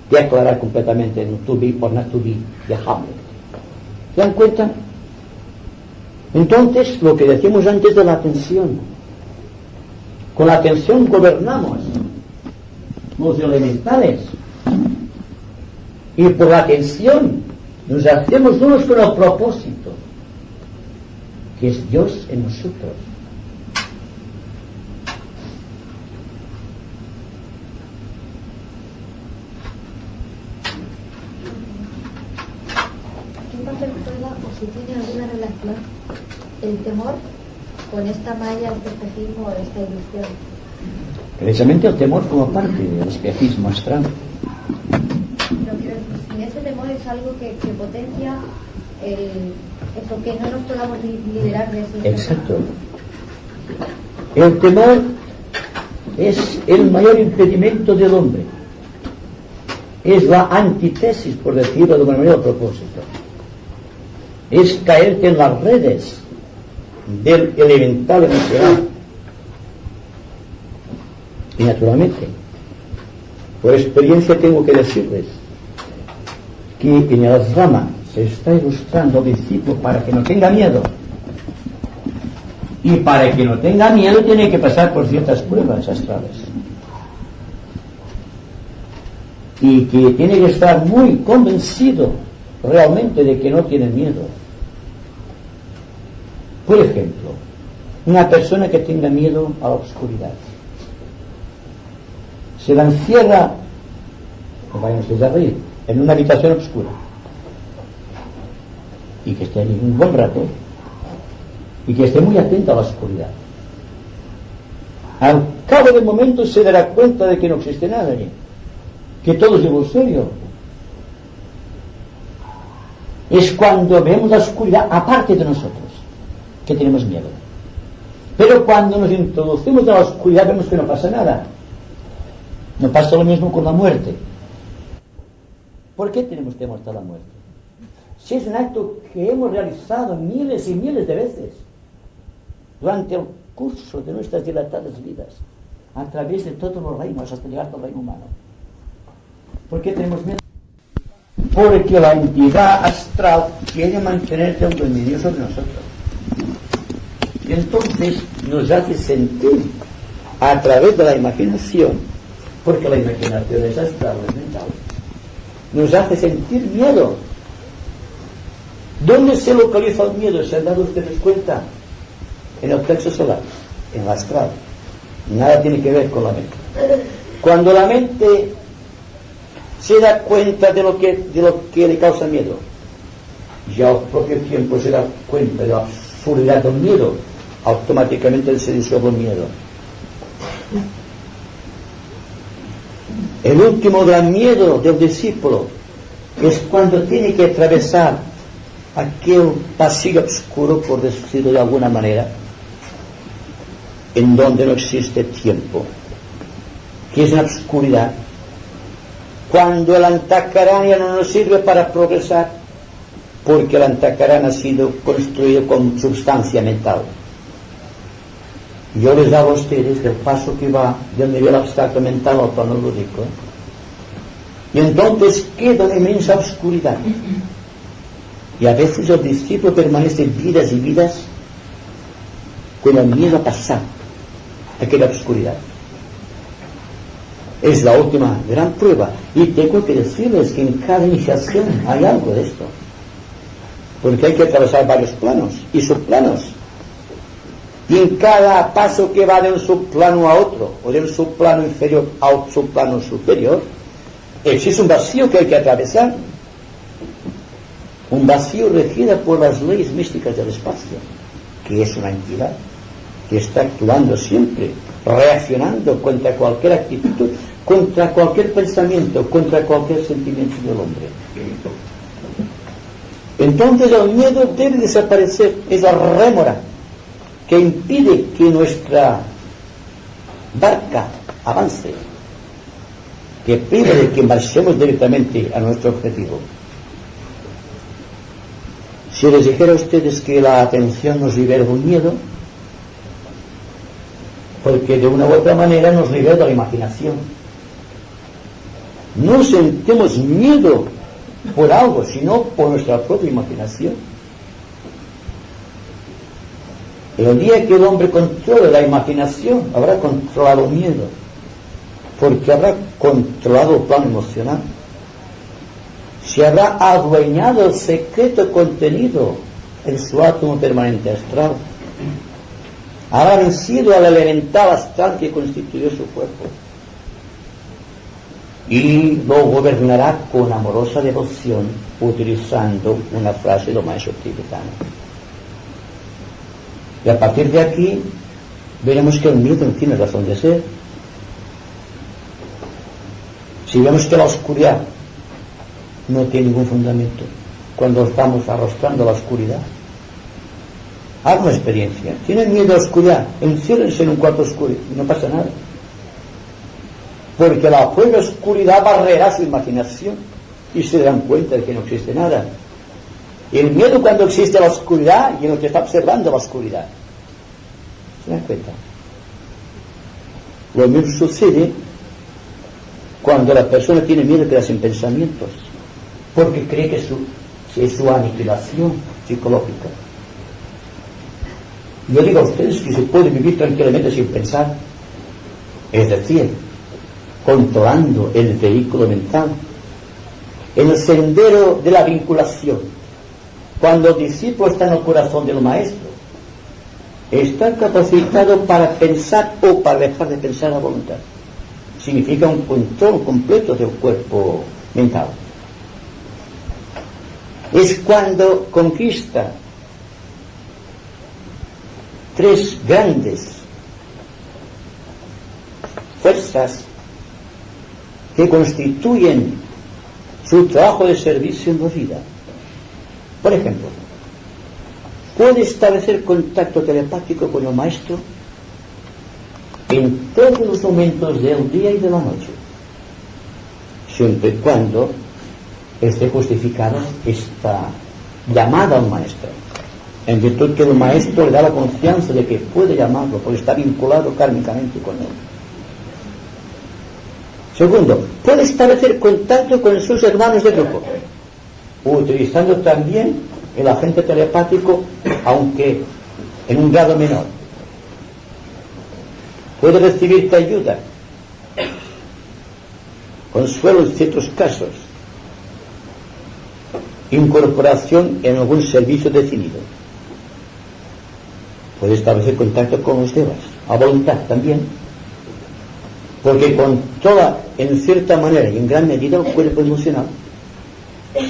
de aclarar completamente en To Be or Not To Be de Hamlet. ¿Se dan cuenta? Entonces, lo que decíamos antes de la atención, con la atención gobernamos los elementales, y por la atención nos hacemos unos con el propósito, que es Dios en nosotros. Si tiene alguna relación el temor con esta malla, este espejismo o esta ilusión. Precisamente el temor como parte del espejismo astral. No quiero decir sin ese temor es algo que potencia eso, que no nos podamos liberar de ese. Exacto. El temor es el mayor impedimento del hombre. Es la antítesis, por decirlo de una manera, a propósito. Es caerte en las redes del elemental emocional. Y naturalmente, por experiencia tengo que decirles que en el drama se está ilustrando al discípulo para que no tenga miedo. Y para que no tenga miedo tiene que pasar por ciertas pruebas astrales. Y que tiene que estar muy convencido realmente de que no tiene miedo. Por ejemplo, una persona que tenga miedo a la oscuridad se la encierra, no vayan ustedes a reír, en una habitación oscura y que esté allí un buen rato y que esté muy atento a la oscuridad. Al cabo del momento se dará cuenta de que no existe nada allí, que todo es ilusorio. Es cuando vemos la oscuridad aparte de nosotros que tenemos miedo. Pero cuando nos introducimos a la oscuridad vemos que no pasa nada. No pasa lo mismo con la muerte. ¿Por qué tenemos temor a la muerte? Si es un acto que hemos realizado miles y miles de veces durante el curso de nuestras dilatadas vidas, a través de todos los reinos hasta llegar al reino humano. ¿Por qué tenemos miedo? Porque la entidad astral quiere mantenerse un dominio sobre nosotros. Y entonces nos hace sentir a través de la imaginación, porque la imaginación es astral, es mental, nos hace sentir miedo. ¿Dónde se localiza el miedo? ¿Se han dado ustedes cuenta? En el plexo solar, en el astral. Nada tiene que ver con la mente. Cuando la mente se da cuenta de lo que le causa miedo, ya al propio tiempo se da cuenta de la absurdidad del miedo, automáticamente se disuelve el miedo. El último gran miedo del discípulo es cuando tiene que atravesar aquel pasillo oscuro, por decirlo de alguna manera, en donde no existe tiempo, que es una oscuridad. Cuando el antacarán ya no nos sirve para progresar, porque el antacarán ha sido construido con sustancia mental. Yo les hago a ustedes del paso que va del nivel abstracto mental al plano lúdico. Y entonces queda una inmensa oscuridad. Y a veces el discípulo permanece vidas y vidas con el miedo a pasar aquella oscuridad. Es la última gran prueba. Y tengo que decirles que en cada iniciación hay algo de esto. Porque hay que atravesar varios planos y subplanos. Y en cada paso que va de un subplano a otro, o de un subplano inferior a un subplano superior, existe un vacío que hay que atravesar. Un vacío regido por las leyes místicas del espacio, que es una entidad que está actuando siempre, reaccionando contra cualquier actitud, contra cualquier pensamiento, contra cualquier sentimiento del hombre. Entonces el miedo debe desaparecer. Es la rémora que impide que nuestra barca avance, que pide de que marchemos directamente a nuestro objetivo. Si les dijera a ustedes que la atención nos libera del miedo, porque de una u otra manera nos libera de la imaginación. No sentimos miedo por algo, sino por nuestra propia imaginación. El día que el hombre controle la imaginación, habrá controlado el miedo, porque habrá controlado el plano emocional. Se habrá adueñado el secreto contenido en su átomo permanente astral. Habrá vencido al elemental astral que constituyó su cuerpo. Y lo gobernará con amorosa devoción, utilizando una frase de lo maestro tibetano. Y a partir de aquí, veremos que el miedo no tiene razón de ser. Si vemos que la oscuridad no tiene ningún fundamento cuando estamos arrastrando la oscuridad. Hagan una experiencia. ¿Tienen miedo a la oscuridad? Enciérrense en un cuarto oscuro y no pasa nada. Porque la propia oscuridad barrerá su imaginación y se dan cuenta de que no existe nada. Y el miedo cuando existe la oscuridad y en el que está observando la oscuridad. ¿Se dan cuenta? Lo mismo sucede cuando la persona tiene miedo de quedarse en pensamientos, porque cree que es su aniquilación psicológica. Yo digo a ustedes que se puede vivir tranquilamente sin pensar, es decir, controlando el vehículo mental, en el sendero de la vinculación. Cuando el discípulo está en el corazón del maestro, está capacitado para pensar o para dejar de pensar a voluntad. Significa un control completo del cuerpo mental. Es cuando conquista tres grandes fuerzas que constituyen su trabajo de servicio en la vida. Por ejemplo, puede establecer contacto telepático con el maestro en todos los momentos del día y de la noche, siempre y cuando esté justificada esta llamada al maestro, en virtud que el maestro le da la confianza de que puede llamarlo porque está vinculado kármicamente con él. Segundo, puede establecer contacto con sus hermanos de grupo, utilizando también el agente telepático, aunque en un grado menor. Puede recibir ayuda, consuelo en ciertos casos, incorporación en algún servicio definido. Puede establecer contacto con los devas, a voluntad también, porque controla en cierta manera y en gran medida el cuerpo emocional.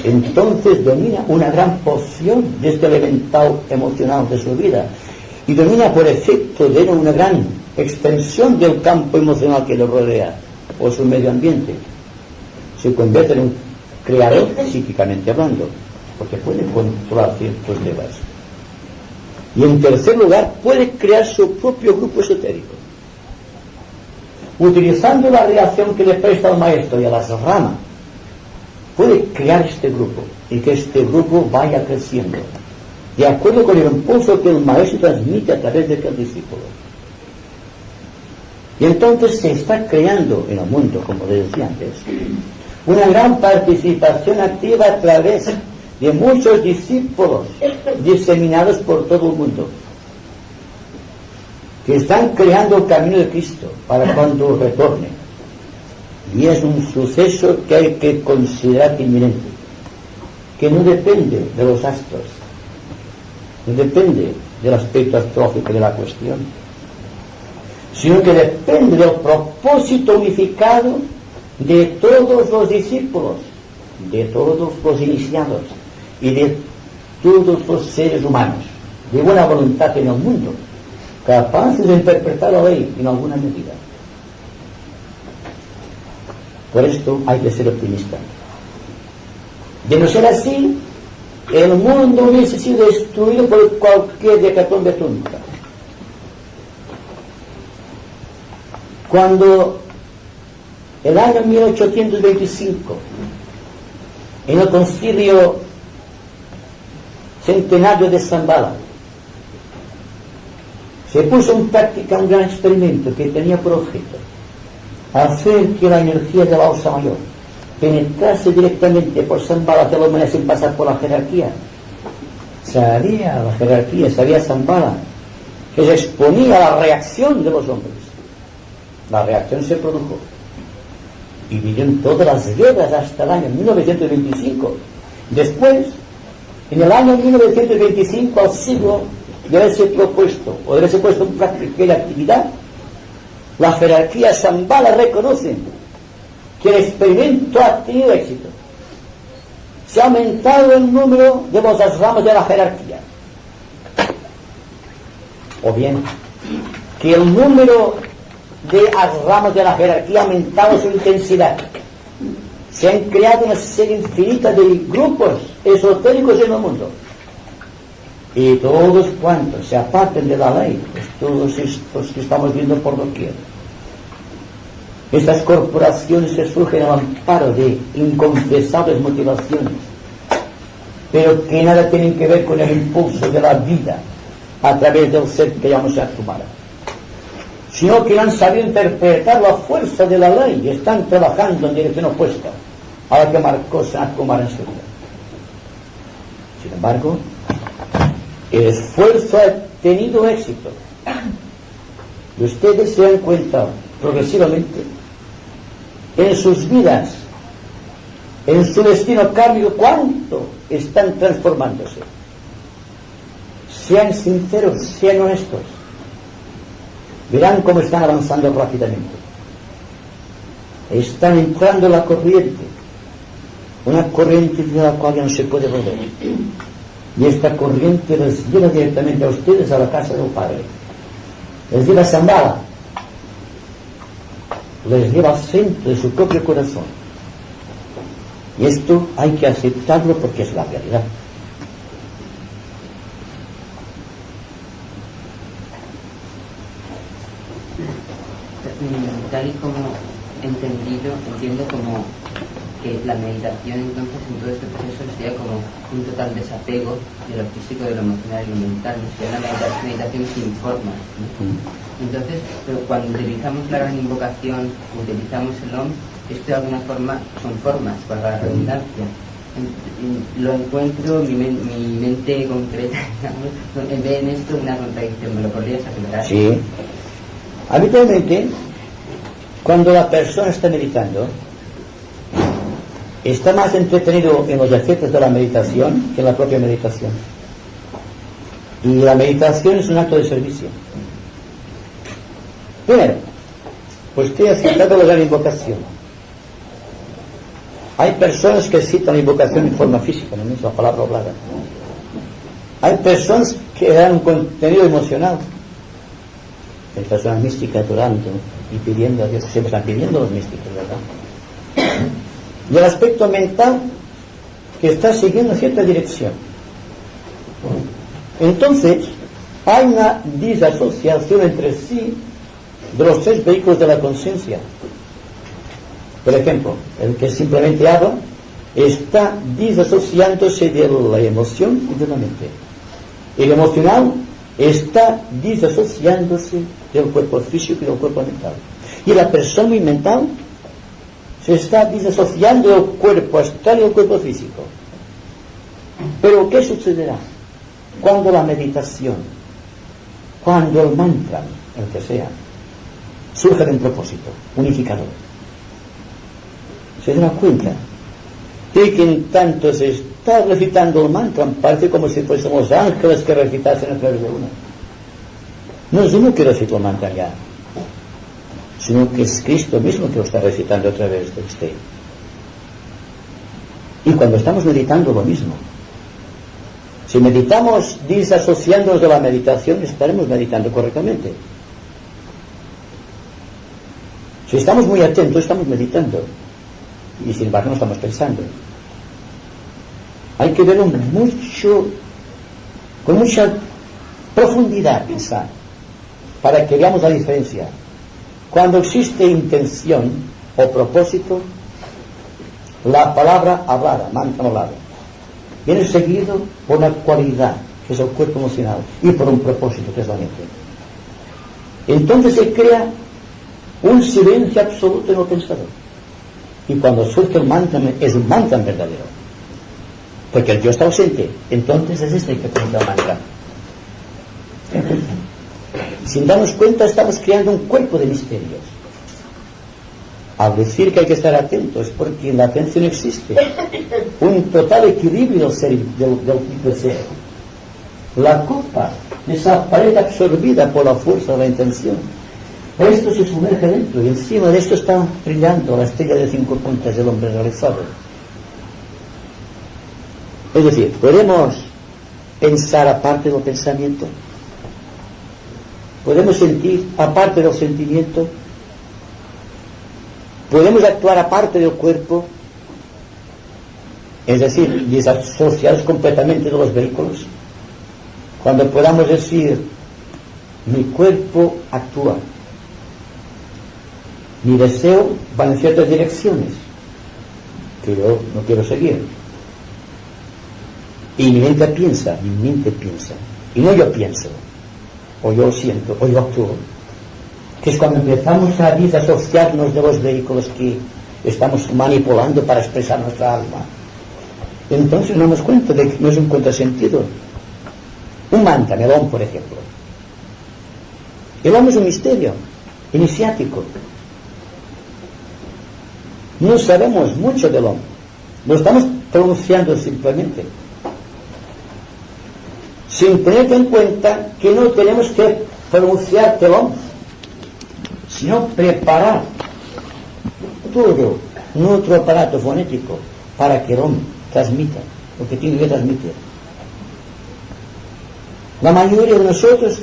Entonces domina una gran porción de este elemental emocional de su vida y domina por efecto de una gran extensión del campo emocional que lo rodea o su medio ambiente. Se convierte en un creador psíquicamente hablando, porque puede controlar ciertos devas. Y en tercer lugar, puede crear su propio grupo esotérico, utilizando la reacción que le presta al maestro y a las ramas. Puede crear este grupo y que este grupo vaya creciendo de acuerdo con el impulso que el maestro transmite a través de aquel discípulo. Y entonces se está creando en el mundo, como les decía antes, una gran participación activa a través de muchos discípulos diseminados por todo el mundo, que están creando el camino de Cristo para cuando retorne. Y es un suceso que hay que considerar inminente, que no depende de los astros, no depende del aspecto astrológico de la cuestión, sino que depende del propósito unificado de todos los discípulos, de todos los iniciados y de todos los seres humanos de buena voluntad en el mundo, capaces de interpretar la ley en alguna medida. Por esto hay que ser optimista. De no ser así, el mundo hubiese sido destruido por cualquier hecatombe atómica. Cuando el año 1825, en el concilio centenario de Shambhala, se puso en práctica un gran experimento que tenía por objeto hacer que la energía de la Osa Mayor penetrase directamente por Shambhala de la humanidad sin pasar por la jerarquía. Sabía la jerarquía, sabía Shambhala que se exponía a la reacción de los hombres. La reacción se produjo y vinieron todas las guerras hasta el año 1925. Después, en el año 1925, al siglo de haberse propuesto o de haberse puesto en práctica la actividad, la jerarquía Shambhala reconoce que el experimento ha tenido éxito. Se ha aumentado el número de los asramos de la jerarquía. O bien, que el número de asramos de la jerarquía ha aumentado su intensidad. Se han creado una serie infinita de grupos esotéricos en el mundo. Y todos cuantos se aparten de la ley, pues todos estos que estamos viendo por doquier. Estas corporaciones se surgen al amparo de inconfesables motivaciones, pero que nada tienen que ver con el impulso de la vida a través del ser que llamamos ser humano, sino que han sabido interpretar la fuerza de la ley y están trabajando en dirección opuesta a la que marcó Sanat Kumara en su vida. Sin embargo, el esfuerzo ha tenido éxito y ustedes se dan cuenta progresivamente en sus vidas, en su destino kármico, cuánto están transformándose. Sean sinceros, sean honestos, verán cómo están avanzando rápidamente. Están entrando en la corriente, una corriente de la cual ya no se puede volver, y esta corriente les lleva directamente a ustedes a la casa del Padre, les lleva a Shambhala, les lleva al centro de su propio corazón. Y esto hay que aceptarlo porque es la realidad. Tal y como entiendo como que la meditación entonces en todo este proceso sería como un total desapego de lo físico, de lo emocional y lo mental, ¿no? Sería una meditación sin formas, ¿no? Entonces, pero cuando utilizamos la gran invocación, utilizamos el OM, esto de alguna forma son formas, para la redundancia. Lo encuentro, mi mente concreta, digamos, ve en esto una contradicción. ¿Me lo podrías aclarar? Sí. Habitualmente, cuando la persona está meditando, está más entretenido en los efectos de la meditación que en la propia meditación. Y la meditación es un acto de servicio. Primero, pues usted ha citado la gran invocación. Hay personas que citan la invocación en forma física, no es la palabra hablada. Hay personas que dan un contenido emocional. Hay personas místicas orando y pidiendo a Dios, siempre están pidiendo los místicos, ¿verdad? Y el aspecto mental que está siguiendo cierta dirección. Entonces, hay una disasociación entre sí de los tres vehículos de la conciencia. Por ejemplo, el que simplemente habla está disasociándose de la emoción y de la mente. El emocional está disasociándose del cuerpo físico y del cuerpo mental. Y la persona muy mental se está disasociando del cuerpo astral y del cuerpo físico. Pero ¿qué sucederá cuando la meditación, cuando el mantra, el que sea, surge de un propósito unificador? Se dará cuenta de que en tanto se está recitando el mantra, parece como si fuésemos ángeles que recitasen a través de uno. No es uno que recita el mantra ya, sino que es Cristo mismo que lo está recitando a través de usted. Y cuando estamos meditando lo mismo, si meditamos disasociándonos de la meditación, estaremos meditando correctamente. Si estamos muy atentos, estamos meditando, y sin embargo no estamos pensando. Hay que verlo con mucha profundidad, quizá, para que veamos la diferencia. Cuando existe intención o propósito, la palabra hablada, mantra hablado, viene seguido por una cualidad, que es el cuerpo emocional, y por un propósito, que es la mente. Entonces se crea un silencio absoluto en el pensador. Y cuando surge el mantra, es un mantra verdadero, porque el yo está ausente. Entonces es este que cuenta el mantra. Sin darnos cuenta, estamos creando un cuerpo de misterios. Al decir que hay que estar atentos, porque en la atención existe un total equilibrio del ser. La copa desaparece absorbida por la fuerza de la intención. Esto se sumerge dentro, y encima de esto está brillando la estrella de 5 puntas del hombre realizado. Es decir, podemos pensar aparte del pensamiento, podemos sentir aparte del sentimiento, podemos actuar aparte del cuerpo, es decir, disasociados completamente de los vehículos, cuando podamos decir, mi cuerpo actúa, mi deseo va en ciertas direcciones que yo no quiero seguir, y mi mente piensa, y no yo pienso, o yo siento, o yo actúo, que es cuando empezamos a disasociarnos de los vehículos que estamos manipulando para expresar nuestra alma. Entonces nos damos cuenta de que no es un contrasentido. Un mantra, el Om, por ejemplo. El Om es un misterio iniciático. No sabemos mucho del Om, lo estamos pronunciando simplemente, sin tener en cuenta que no tenemos que pronunciar el Om, sino preparar todo nuestro aparato fonético para que el Om transmita lo que tiene que transmitir. La mayoría de nosotros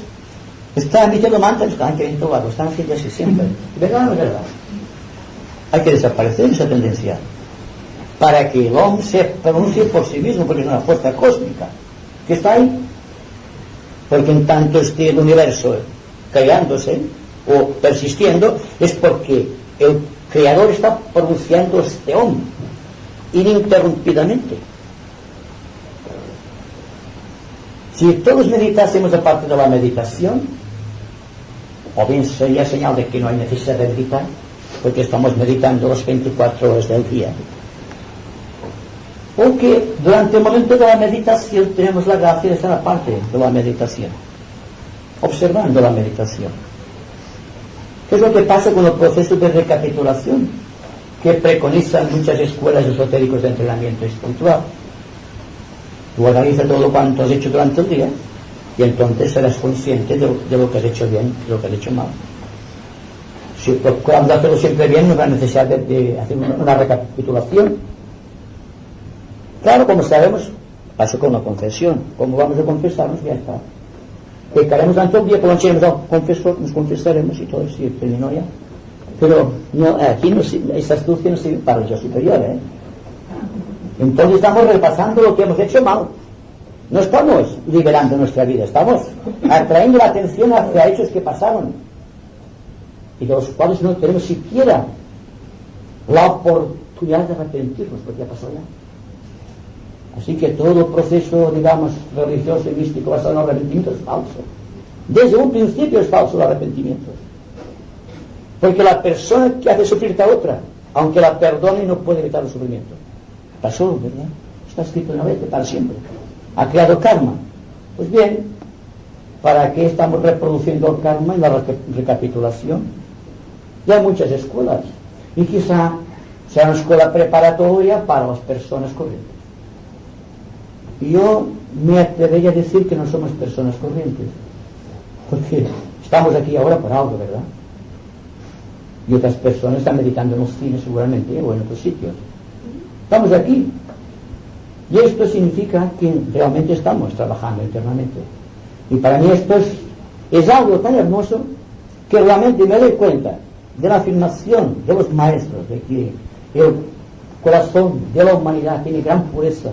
está emitiendo mantras, están queriendo algo, están haciendo así siempre. ¿Verdad o no es verdad? Hay que desaparecer esa tendencia para que el Om se pronuncie por sí mismo, porque es una fuerza cósmica que está ahí. Porque en tanto esté el universo creándose o persistiendo, es porque el Creador está pronunciando este Om ininterrumpidamente. Si todos meditásemos aparte de la meditación, o bien sería señal de que no hay necesidad de meditar, porque estamos meditando las 24 horas del día, o que durante el momento de la meditación tenemos la gracia de estar aparte de la meditación, observando la meditación. ¿Qué es lo que pasa con el proceso de recapitulación que preconizan muchas escuelas esotéricos de entrenamiento espiritual? Tú analizas todo cuanto has hecho durante el día y entonces serás consciente de lo que has hecho bien y lo que has hecho mal. Si procuramos hacerlo siempre bien, no habrá necesidad de hacer una recapitulación. Claro, como sabemos, pasó con la confesión. Como vamos a confesarnos, ya está. Pecaremos tanto el día por la noche, nos confesaremos y todo se terminó ya. Pero no, aquí no, esta astucia no sirve para el yo superior, ¿eh? Entonces estamos repasando lo que hemos hecho mal. No estamos liberando nuestra vida, estamos atrayendo la atención hacia hechos que pasaron y de los cuales no tenemos siquiera la oportunidad de arrepentirnos, porque ya pasó ya. Así que todo proceso, digamos, religioso y místico basado en el arrepentimiento es falso. Desde un principio es falso el arrepentimiento, porque la persona que hace sufrir a otra, aunque la perdone, no puede evitar el sufrimiento. Pasó, ¿verdad? Está escrito una vez para siempre. Ha creado karma. Pues bien, ¿para qué estamos reproduciendo el karma en la recapitulación? Ya hay muchas escuelas, y quizá sea una escuela preparatoria para las personas corrientes. Y yo me atrevería a decir que no somos personas corrientes, porque estamos aquí ahora por algo, ¿verdad? Y otras personas están meditando en los cines seguramente, o en otros sitios. Estamos aquí, y esto significa que realmente estamos trabajando internamente. Y para mí esto es algo tan hermoso que realmente me doy cuenta de la afirmación de los maestros de que el corazón de la humanidad tiene gran pureza,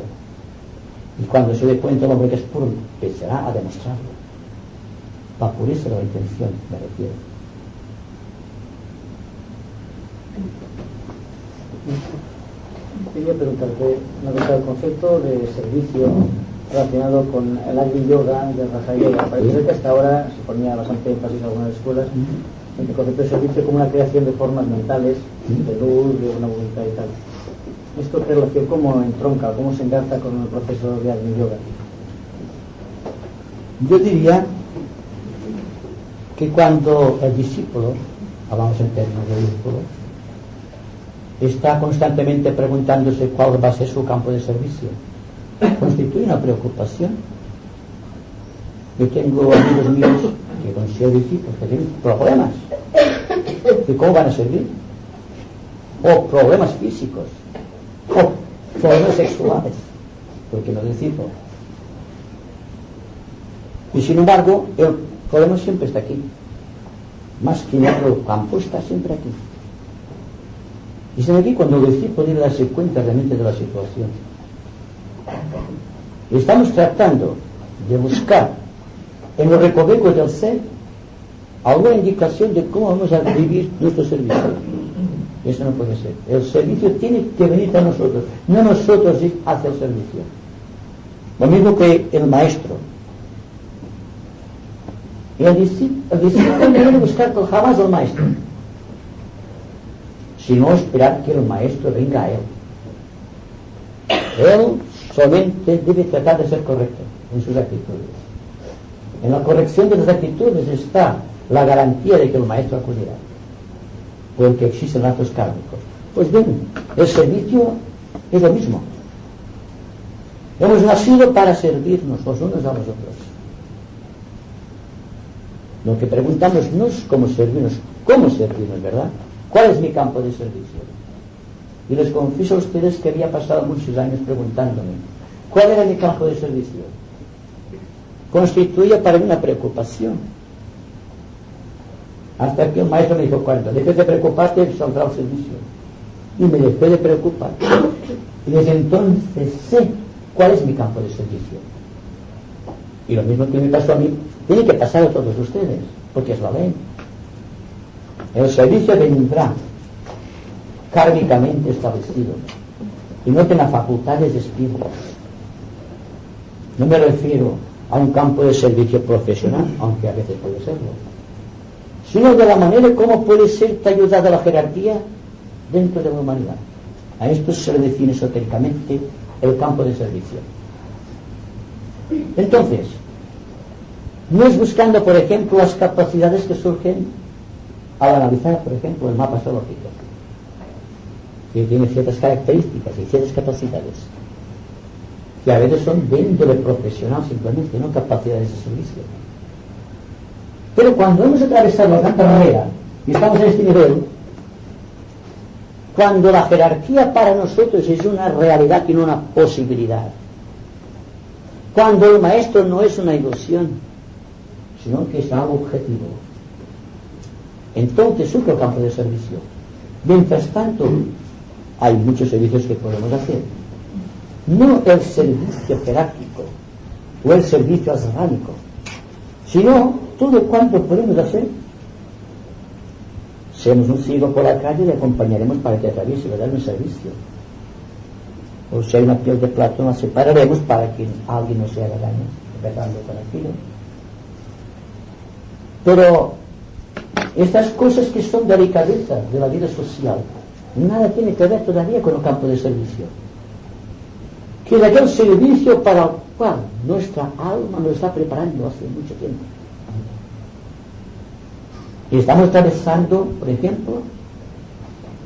y cuando se dé cuenta el hombre que es puro empezará a demostrarlo. La pureza de la intención, me refiero. Quería preguntarte una cosa del concepto de servicio relacionado con el Agni Yoga y el Raja Yoga. Parece ser que hasta ahora se ponía bastante énfasis en algunas escuelas en el concepto de servicio como una creación de formas mentales, de luz, de una voluntad y tal. ¿Esto qué relación, cómo entronca, cómo se engarza con el proceso de Agni Yoga? Yo diría que cuando el discípulo, hablamos en términos de discípulo, está constantemente preguntándose cuál va a ser su campo de servicio, constituye una preocupación. Yo tengo amigos míos que considero discípulos que tienen problemas de cómo van a servir, o problemas físicos, o problemas sexuales, porque no discípulos. Y sin embargo, el problema siempre está aquí, más que en otro campo, está siempre aquí. Y es aquí cuando el discípulo debe darse cuenta realmente de la situación. Estamos tratando de buscar en los recovecos del ser alguna indicación de cómo vamos a vivir nuestro servicio. Eso no puede ser. El servicio tiene que venir a nosotros, no nosotros ir hacia el servicio. Lo mismo que el maestro. Y el discípulo no debe buscar jamás al maestro, sino esperar que el maestro venga a él. Él solamente debe tratar de ser correcto en sus actitudes. En la corrección de las actitudes está la garantía de que el maestro acudirá, porque existen lazos kármicos. Pues bien, el servicio es lo mismo. Hemos nacido para servirnos los unos a los otros. Lo que preguntamos no es cómo servirnos, ¿verdad? ¿Cuál es mi campo de servicio? Y les confieso a ustedes que había pasado muchos años preguntándome ¿cuál era mi campo de servicio? Constituía para mí una preocupación. Hasta que un maestro me dijo, cuando dejes de preocuparte, saldrá el servicio. Y me dejé de preocupar. Y desde entonces sé cuál es mi campo de servicio. Y lo mismo que me pasó a mí, tiene que pasar a todos ustedes, porque es la ley. El servicio vendrá kármicamente establecido y no tiene facultades de espíritu. No me refiero a un campo de servicio profesional, aunque a veces puede serlo, sino de la manera como puede ser ayudada la jerarquía dentro de la humanidad. A esto se le define esotéricamente el campo de servicio. Entonces, no es buscando, por ejemplo, las capacidades que surgen al analizar, por ejemplo, el mapa astrológico, que tiene ciertas características y ciertas capacidades, que a veces son de índole profesional simplemente, no capacidades de servicio. Pero cuando hemos atravesado la gran barrera y estamos en este nivel, cuando la jerarquía para nosotros es una realidad y no una posibilidad, cuando el maestro no es una ilusión, sino que es algo objetivo, entonces surge el campo de servicio. Mientras tanto, hay muchos servicios que podemos hacer. No el servicio jerárquico o el servicio asránico, sino todo cuanto podemos hacer. Si vemos un ciego por la calle, le acompañaremos para que atraviese y le darle un servicio. O si hay una piel de Platón, la separaremos para que alguien no se haga daño, empezando con el filo. Pero estas cosas que son delicadezas de la vida social, nada tiene que ver todavía con el campo de servicio, que es aquel servicio para el cual nuestra alma nos está preparando hace mucho tiempo. Y estamos atravesando, por ejemplo,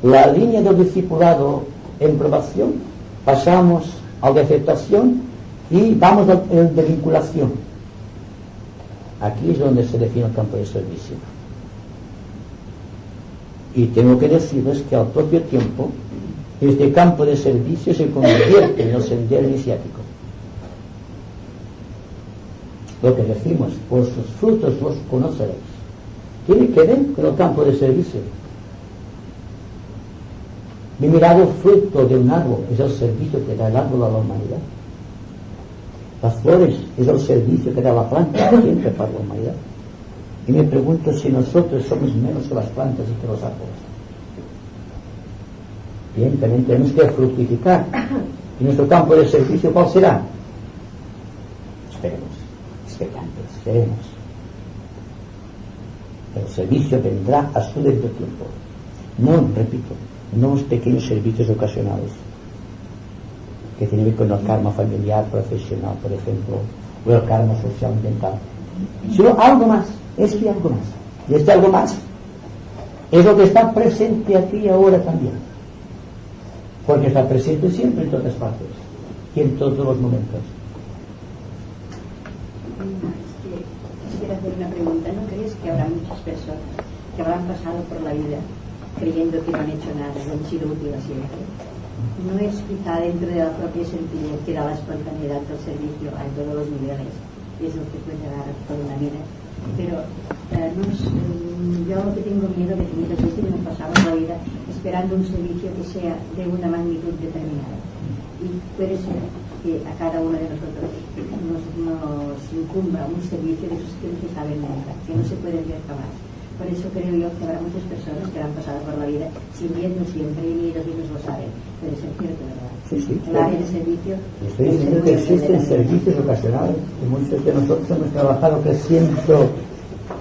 la línea del discipulado en probación, pasamos al de aceptación y vamos al de vinculación. Aquí es donde se define el campo de servicio. Y tengo que decirles que al propio tiempo este campo de servicio se convierte en el sendero iniciático. Lo que decimos, por sus frutos los conoceréis, tiene que ver con el campo de servicio. Mi mirado fruto de un árbol es el servicio que da el árbol a la humanidad. Las flores es el servicio que da la planta siempre para la humanidad. Y me pregunto si nosotros somos menos que las plantas y que los árboles. Bien, también tenemos que fructificar. ¿Y nuestro campo de servicio cuál será? Esperemos, esperemos. El servicio vendrá a su debido tiempo. No, repito, no los pequeños servicios ocasionales que tienen que ver con el karma familiar, profesional, por ejemplo, o el karma social ambiental, sino algo más. Es que algo más. Y este algo más es lo que está presente aquí y ahora también. Porque está presente siempre en todas partes y en todos los momentos. Quisiera hacer una pregunta. ¿No crees que habrá muchas personas que habrán pasado por la vida creyendo que no han hecho nada, no han sido útiles siempre? ¿No es quizá dentro de la propia sencillez que da la espontaneidad del servicio a todos los niveles? Y es lo que puede dar toda una vida. Pero yo lo que tengo miedo de que muchas veces nos pasamos la vida esperando un servicio que sea de una magnitud determinada. Y puede ser que a cada uno de nosotros nos incumba un servicio de esos que no se saben nunca, que no se pueden ver jamás. Por eso creo yo que habrá muchas personas que han pasado por la vida sirviendo siempre y ni ellos mismos lo saben. Puede ser cierto, ¿verdad? Sí, sí. El área de servicio. Estoy diciendo que existen servicios ocasionales y muchos de nosotros hemos trabajado creciendo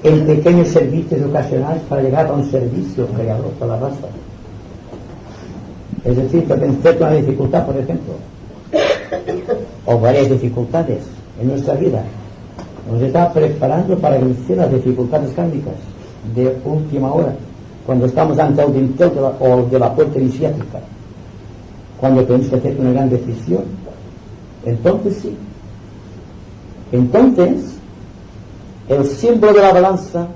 en pequeños servicios ocasionales para llegar a un servicio creador para la raza. Es decir, que vencer una dificultad, por ejemplo, o varias dificultades en nuestra vida, nos está preparando para vencer las dificultades kármicas de última hora, cuando estamos ante el dintel de la puerta iniciática, cuando tenemos que hacer una gran decisión. Entonces sí, entonces el símbolo de la balanza,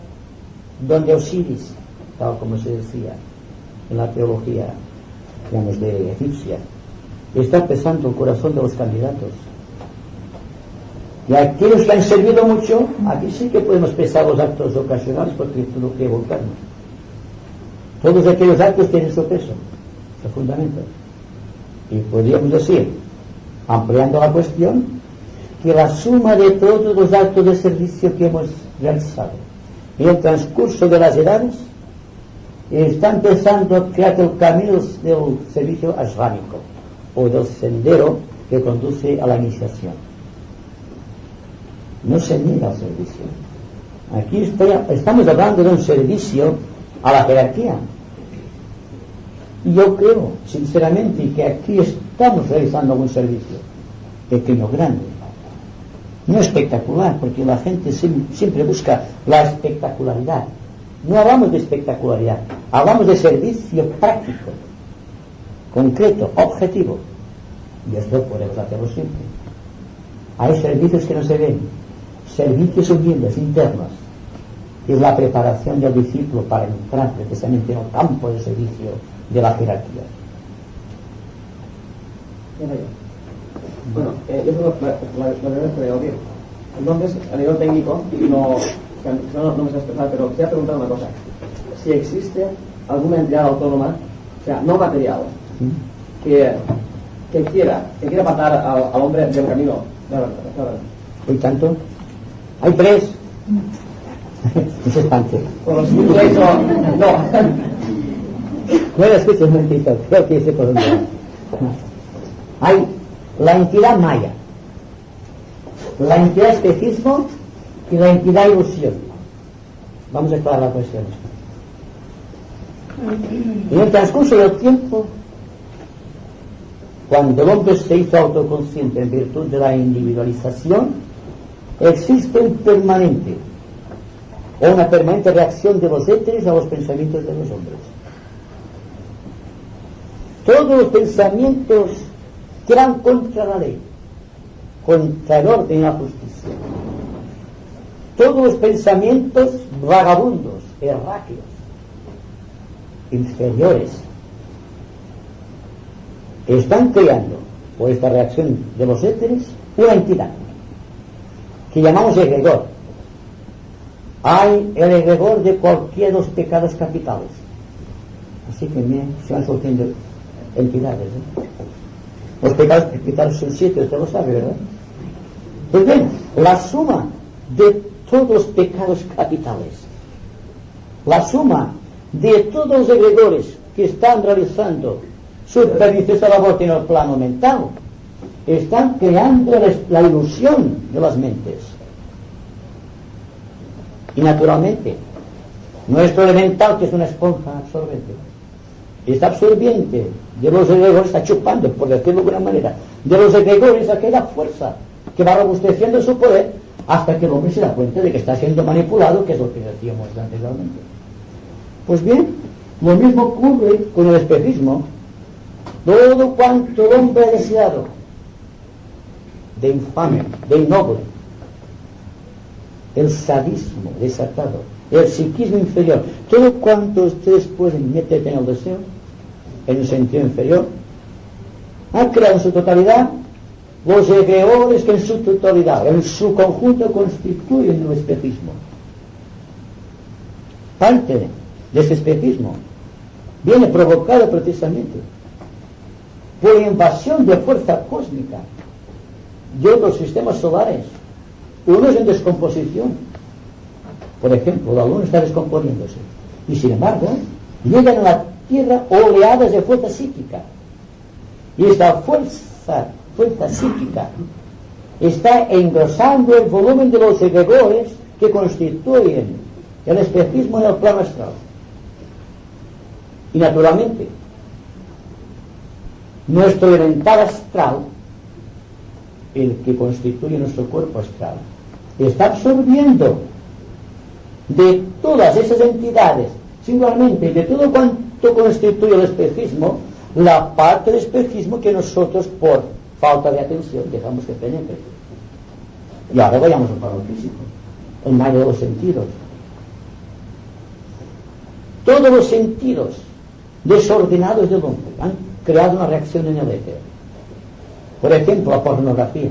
donde Osiris, tal como se decía en la teología, digamos, de egipcia, está pesando el corazón de los candidatos. Y aquellos que han servido mucho, aquí sí que podemos pesar los actos ocasionales, porque tuvo que volcarnos. Todos aquellos actos tienen su peso, su fundamento. Y podríamos decir, ampliando la cuestión, que la suma de todos los actos de servicio que hemos realizado en el transcurso de las edades está empezando a crear el camino del servicio ashrámico, o del sendero que conduce a la iniciación. No se niega al servicio. Aquí estamos hablando de un servicio a la jerarquía. Y yo creo, sinceramente, que aquí estamos realizando un servicio pequeño o grande. No espectacular, porque la gente siempre busca la espectacularidad. No hablamos de espectacularidad, hablamos de servicio práctico, concreto, objetivo. Y esto podemos hacerlo siempre. Hay servicios que no se ven, servicios humildes, internos. Es la preparación del discípulo para entrar precisamente en el campo de servicio de la jerarquía. Bueno, yo creo que la verdad es que veo bien. Entonces, a nivel técnico, no me sé expresar, pero quería preguntar una cosa. Si existe alguna entidad autónoma, o sea, no material, que quiera apartar al hombre del camino de la verdad. ¿Y tanto? Hay tres. No se espante. Por los simples no. Bueno, escucha un momentito, creo que ese por dónde va. Hay la entidad maya, la entidad espejismo y la entidad ilusión. Vamos a aclarar la cuestión. En el transcurso del tiempo, cuando el hombre se hizo autoconsciente en virtud de la individualización, existe una permanente reacción de los éteres a los pensamientos de los hombres. Todos los pensamientos que van contra la ley, contra el orden y la justicia, todos los pensamientos vagabundos, erráqueos, inferiores, están creando, por esta reacción de los éteres, una entidad que llamamos egregor. Hay el egregor de cualquiera de los pecados capitales. Así que se van surgiendo entidades, ¿eh? Los pecados capitales son 7, usted lo sabe, ¿verdad? Pues bien, la suma de todos los pecados capitales, la suma de todos los egregores que están realizando su perniciosa labor en el plano mental, están creando la ilusión de las mentes. Y naturalmente, nuestro elemental, que es una esponja absorbente, está absorbiente de los egregores, está chupando, por decirlo de alguna manera, de los egregores aquella fuerza que va robusteciendo su poder hasta que el hombre se da cuenta de que está siendo manipulado, que es lo que decíamos anteriormente. Pues bien, lo mismo ocurre con el espejismo. Todo cuanto el hombre ha deseado de infame, de innoble, el sadismo desatado, el psiquismo inferior, todo cuanto ustedes pueden meter en el deseo, en el sentido inferior, ha creado en su totalidad los egregores que en su totalidad, en su conjunto, constituyen el espejismo. Parte de ese espejismo viene provocado precisamente por invasión de fuerza cósmica de otros sistemas solares, unos en descomposición. Por ejemplo, la Luna está descomponiéndose y sin embargo llegan a la Tierra oleadas de fuerza psíquica, y esta fuerza psíquica está engrosando el volumen de los egregores que constituyen el espejismo en el plano astral. Y naturalmente nuestro elemental astral, el que constituye nuestro cuerpo astral, está absorbiendo de todas esas entidades, singularmente de todo cuanto constituye el espejismo, la parte del espejismo que nosotros por falta de atención dejamos que penetre. Y ahora vayamos al plano físico, el mayo de los sentidos. Todos los sentidos desordenados del hombre han creado una reacción en el éter. Por ejemplo, la pornografía,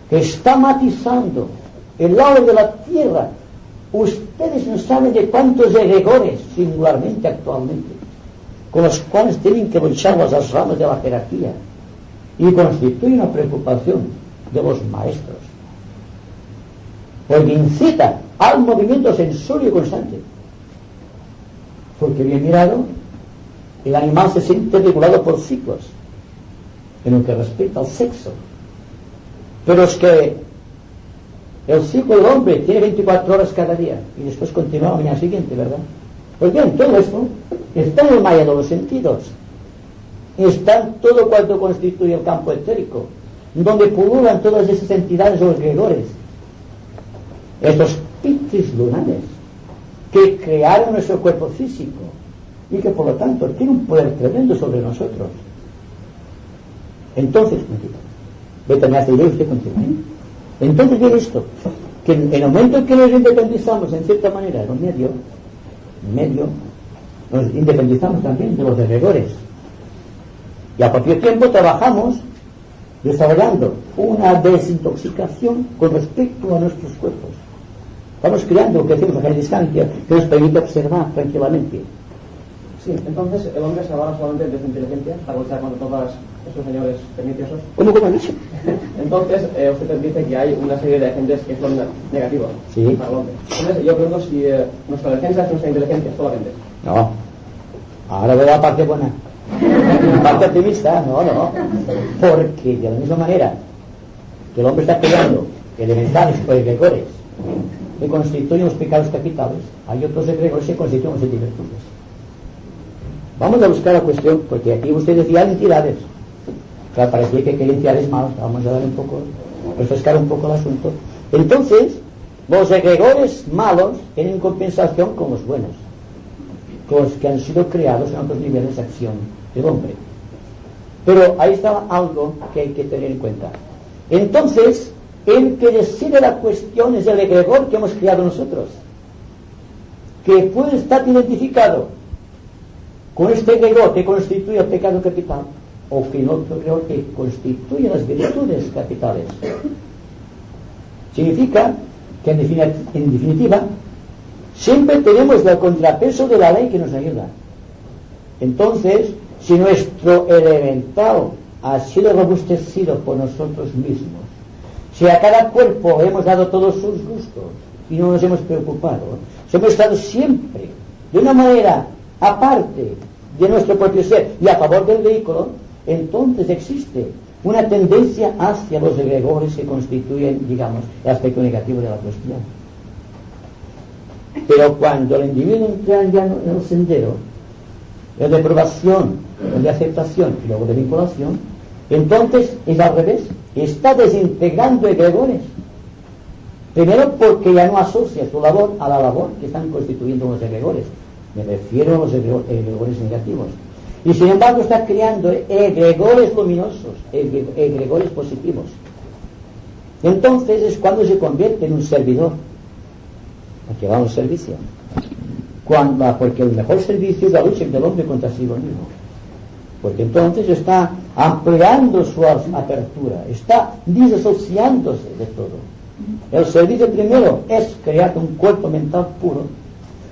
que está matizando el lado de la tierra. Ustedes no saben de cuántos egregores, singularmente actualmente, con los cuales tienen que luchar las ramas de la jerarquía, y constituye una preocupación de los maestros, porque incita al movimiento sensorio constante. Porque bien mirado, el animal se siente regulado por ciclos en lo que respecta al sexo, pero es que el ciclo del hombre tiene 24 horas cada día y después continúa la mañana siguiente, ¿verdad? Pues bien, todo esto está en el maya de los sentidos, está en todo cuanto constituye el campo etérico, donde pululan todas esas entidades o egregores, estos pitris lunares que crearon nuestro cuerpo físico y que por lo tanto tienen un poder tremendo sobre nosotros. Entonces, vete a idea y usted continúa. Entonces viene esto, que en el momento en que nos independizamos en cierta manera en un medio, nos independizamos también de los egregores, y al propio tiempo trabajamos desarrollando una desintoxicación con respecto a nuestros cuerpos. Estamos creando lo que decimos a distancia, que nos permite observar tranquilamente. Sí, entonces el hombre se avala solamente de su inteligencia para luchar contra todos esos señores perniciosos. ¿Cómo han dicho? Entonces, usted dice que hay una serie de agentes que son negativos para el hombre. Entonces, yo pregunto si nuestra defensa es nuestra inteligencia solamente. No. Ahora veo la parte buena. La parte optimista, no. Porque de la misma manera que el hombre está creando elementales o egregores que constituyen los pecados capitales, hay otros egregores que constituyen los virtudes. Vamos a buscar la cuestión, porque aquí usted decía entidades. Claro, parecía que quería entidades malas. Vamos a dar un poco, refrescar un poco el asunto. Entonces, los egregores malos tienen compensación con los buenos, con los que han sido creados en otros niveles de acción del hombre. Pero ahí está algo que hay que tener en cuenta. Entonces, el que decide la cuestión es el egregor que hemos creado nosotros, que puede estar identificado con este egregor que constituye el pecado capital, o que no egregor que constituye las virtudes capitales. Significa que en definitiva siempre tenemos el contrapeso de la ley que nos ayuda. Entonces, si nuestro elemental ha sido robustecido por nosotros mismos, si a cada cuerpo hemos dado todos sus gustos y no nos hemos preocupado, si hemos estado siempre de una manera aparte de nuestro propio ser y a favor del vehículo, entonces existe una tendencia hacia los egregores que constituyen, digamos, el aspecto negativo de la cuestión. Pero cuando el individuo entra ya en el sendero, el de probación, el de aceptación y luego de vinculación, entonces es al revés, está desintegrando egregores. Primero porque ya no asocia su labor a la labor que están constituyendo los egregores. Me refiero a los egregores negativos. Y sin embargo está creando egregores luminosos, egregores positivos. Entonces es cuando se convierte en un servidor, porque va a un servicio. Porque el mejor servicio es la lucha del hombre contra sí mismo. Porque entonces está ampliando su apertura, está disasociándose de todo. El servicio primero es crear un cuerpo mental puro,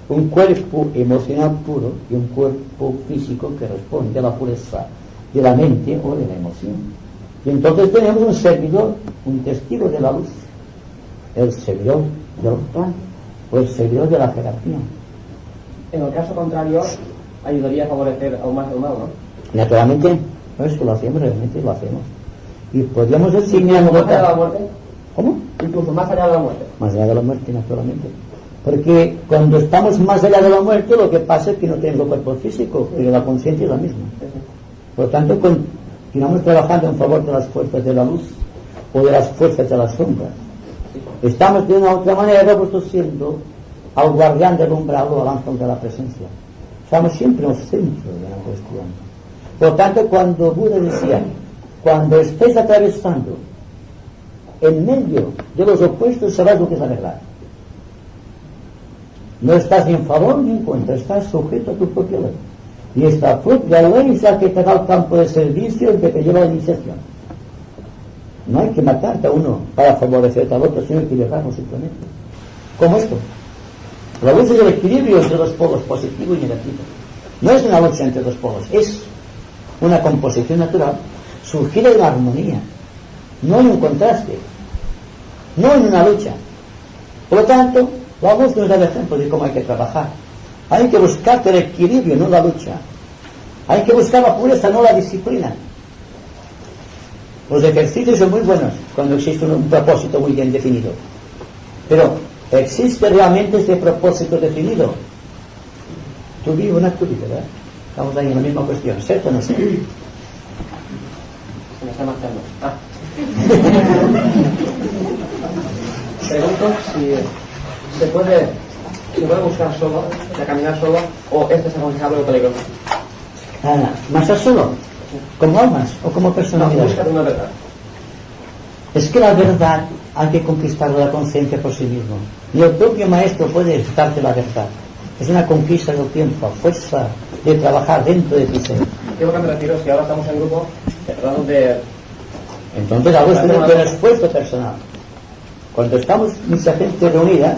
un cuerpo emocional puro y un cuerpo físico que responde a la pureza de la mente o de la emoción. Y entonces tenemos un servidor, un testigo de la luz, el servidor del plan o el servidor de la jerarquía. En el caso contrario, ayudaría a favorecer aún más el mal, ¿no? Naturalmente, no es que lo hacemos, realmente lo hacemos. Y podríamos decir... ¿Más allá de la muerte? ¿Cómo? Incluso más allá de la muerte. Más allá de la muerte, naturalmente. Porque cuando estamos más allá de la muerte, lo que pasa es que no tenemos el cuerpo físico, pero la conciencia es la misma. Por lo tanto, continuamos trabajando en favor de las fuerzas de la luz o de las fuerzas de las sombras. Estamos de una u otra manera siendo al guardián del umbral o al ángel de la presencia. Estamos siempre en el centro de la cuestión. Por lo tanto, cuando Buda decía, cuando estés atravesando en medio de los opuestos, sabrás lo que es la verdad. No estás ni en favor ni en contra, estás sujeto a tu propia ley. Y esta propia ley es la que te da el campo de servicio y que te lleva a la iniciación. No hay que matarte a uno para favorecer al otro, sino hay que dejarlo simplemente. ¿Cómo esto? La lucha es el equilibrio entre los polos positivo y negativo. No es una lucha entre dos polos, es una composición natural surgida de la armonía, no en un contraste, no en una lucha. Por lo tanto, la luz nos da el ejemplo de cómo hay que trabajar. Hay que buscar el equilibrio, no la lucha. Hay que buscar la pureza, no la disciplina. Los ejercicios son muy buenos cuando existe un propósito muy bien definido. Pero, ¿existe realmente este propósito definido? Tú vives una actividad, ¿verdad? Estamos ahí en la misma cuestión, ¿cierto o no cierto? Se me está marchando. Pregunto si se puede buscar solo, caminar solo, o este es aconsejable o peligroso. ¿Marchar solo? ¿Como almas o como personalidad? No, buscar una verdad. Es que la verdad hay que conquistar la conciencia por sí mismo. Y el propio maestro puede darte la verdad. Es una conquista del tiempo, fuerza de trabajar dentro de ti ser. Yo lo que me refiero es que ahora estamos en grupo tratando de... Entonces algo es un esfuerzo personal. Cuando estamos mucha gente reunida,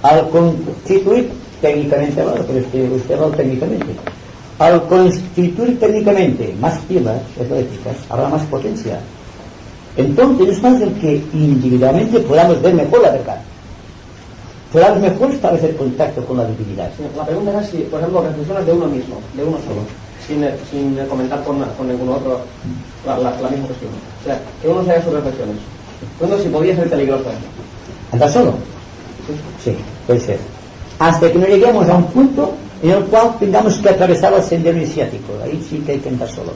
al constituir técnicamente, pero usted hablado técnicamente, al constituir técnicamente más pilas eléctricas, habrá más potencia. Entonces es fácil que individualmente podamos ver mejor la verdad, podamos mejor establecer contacto con la divinidad. La pregunta era si, por ejemplo, reflexiones de uno mismo, de uno solo, sin comentar con ningún otro la misma cuestión. O sea, que uno se haga sus reflexiones. Pregunto si podría ser peligroso. ¿Andar solo? Sí, puede ser. Hasta que no lleguemos a un punto en el cual tengamos que atravesar el sendero iniciático. Ahí sí que hay que andar solo.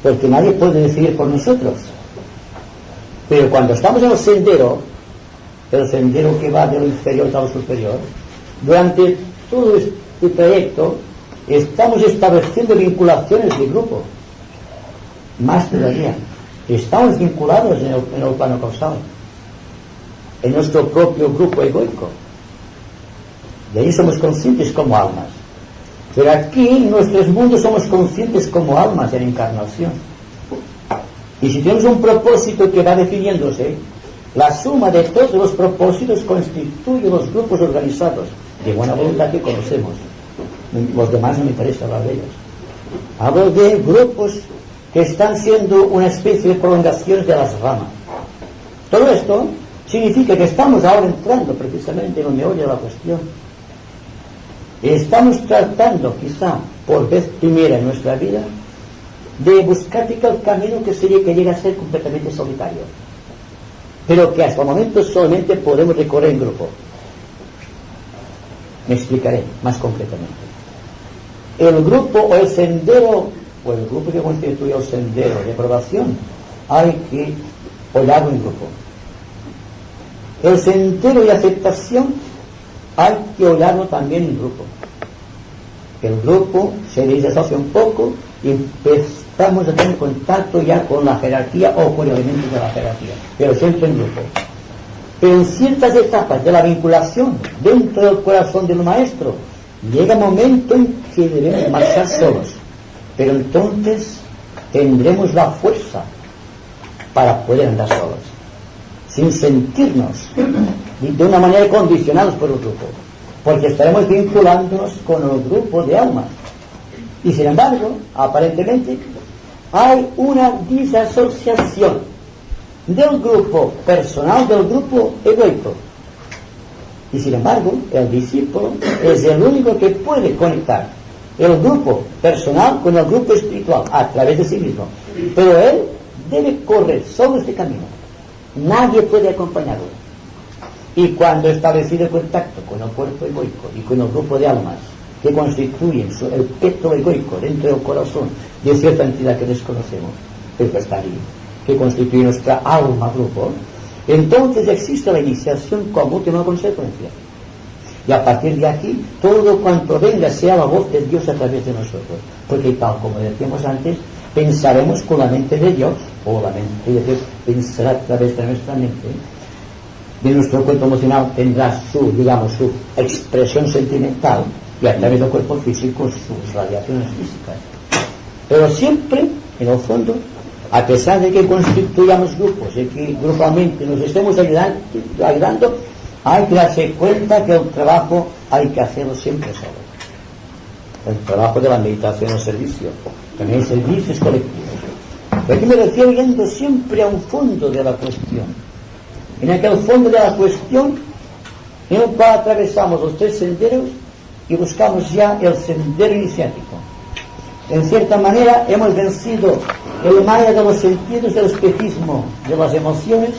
Porque nadie puede decidir por nosotros. Pero cuando estamos en el sendero que va de lo inferior a lo superior, durante todo este trayecto estamos estableciendo vinculaciones de grupo. Más todavía, estamos vinculados en el plano causal, en nuestro propio grupo egoico. De ahí somos conscientes como almas. Pero aquí, en nuestros mundos, somos conscientes como almas en encarnación. Y si tenemos un propósito que va definiéndose, la suma de todos los propósitos constituye los grupos organizados de buena voluntad que conocemos. Los demás no me interesa hablar de ellos. Hablo de grupos que están siendo una especie de prolongaciones de las ramas. Todo esto significa que estamos ahora entrando precisamente en el meollo de la cuestión. Estamos tratando, quizá por vez primera en nuestra vida, de buscar el camino que llega a ser completamente solitario, pero que hasta el momento solamente podemos recorrer en grupo. Me explicaré más concretamente. El grupo o el sendero, o el grupo que constituye el sendero de aprobación, hay que hollarlo en grupo. El sendero de aceptación hay que hollarlo también en grupo. El grupo se desasocia un poco y empezamos a tener contacto ya con la jerarquía o con elementos de la jerarquía, pero siempre en grupo. Pero en ciertas etapas de la vinculación dentro del corazón del maestro llega un momento en que debemos marchar solos, pero entonces tendremos la fuerza para poder andar solos, sin sentirnos de una manera condicionados por el grupo, porque estaremos vinculándonos con el grupo de almas. Y sin embargo, aparentemente, hay una disasociación del grupo personal del grupo egoico. Y sin embargo, el discípulo es el único que puede conectar el grupo personal con el grupo espiritual a través de sí mismo. Pero él debe correr solo este camino. Nadie puede acompañarlo. Y cuando establecido el contacto con el cuerpo egoico y con el grupo de almas que constituyen el peto egoico dentro del corazón de cierta entidad que desconocemos, pero que está ahí, que constituye nuestra alma grupo, entonces existe la iniciación como última consecuencia. Y a partir de aquí, todo cuanto venga sea la voz de Dios a través de nosotros. Porque tal como decíamos antes, pensaremos con la mente de Dios, o la mente de Dios pensará a través de nuestra mente. De nuestro cuerpo emocional tendrá su expresión sentimental, y a través del cuerpo físico sus radiaciones físicas. Pero siempre, en el fondo, a pesar de que constituyamos grupos y que grupalmente nos estemos ayudando, hay que darse cuenta que el trabajo hay que hacerlo siempre solo. El trabajo de la meditación o servicio, también hay servicios colectivos. Pero aquí me refiero yendo siempre a un fondo de la cuestión. En aquel fondo de la cuestión en el cual atravesamos los 3 senderos y buscamos ya el sendero iniciático. En cierta manera hemos vencido el maya de los sentidos, del espejismo de las emociones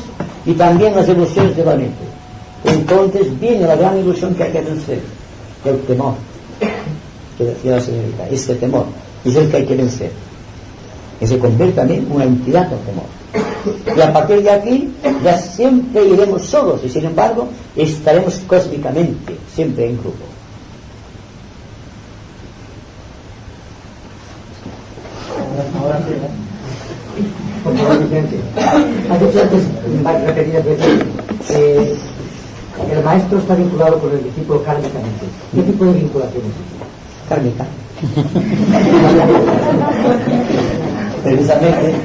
y también las ilusiones de la mente. Entonces viene la gran ilusión que hay que vencer, el temor, que decía la señorita. Este temor es el que hay que vencer, que se convierte también en una entidad del temor. Y a partir de aquí ya siempre iremos solos, y sin embargo estaremos cósmicamente siempre en grupo. Ahora sí, por favor, Vicente. Has dicho antes, repetidas veces, que el maestro está vinculado con el discípulo kármicamente. ¿Qué tipo de vinculación es? Kármica. Precisamente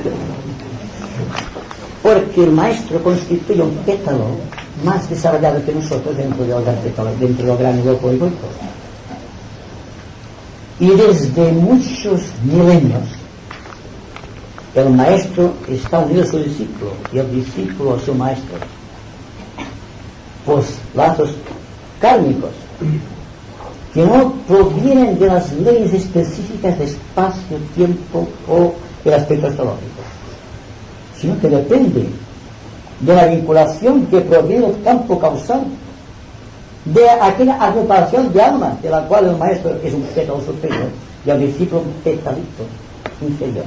porque el maestro constituye un pétalo más desarrollado que nosotros dentro del gran grupo egoico. Y desde muchos milenios el maestro está unido a su discípulo y el discípulo a su maestro, pues lazos kármicos que no provienen de las leyes específicas de espacio, tiempo o el aspecto astrológico, sino que depende de la vinculación que proviene del campo causal, de aquella agrupación de almas de la cual el maestro es un pétalo superior y el discípulo un pétalito inferior,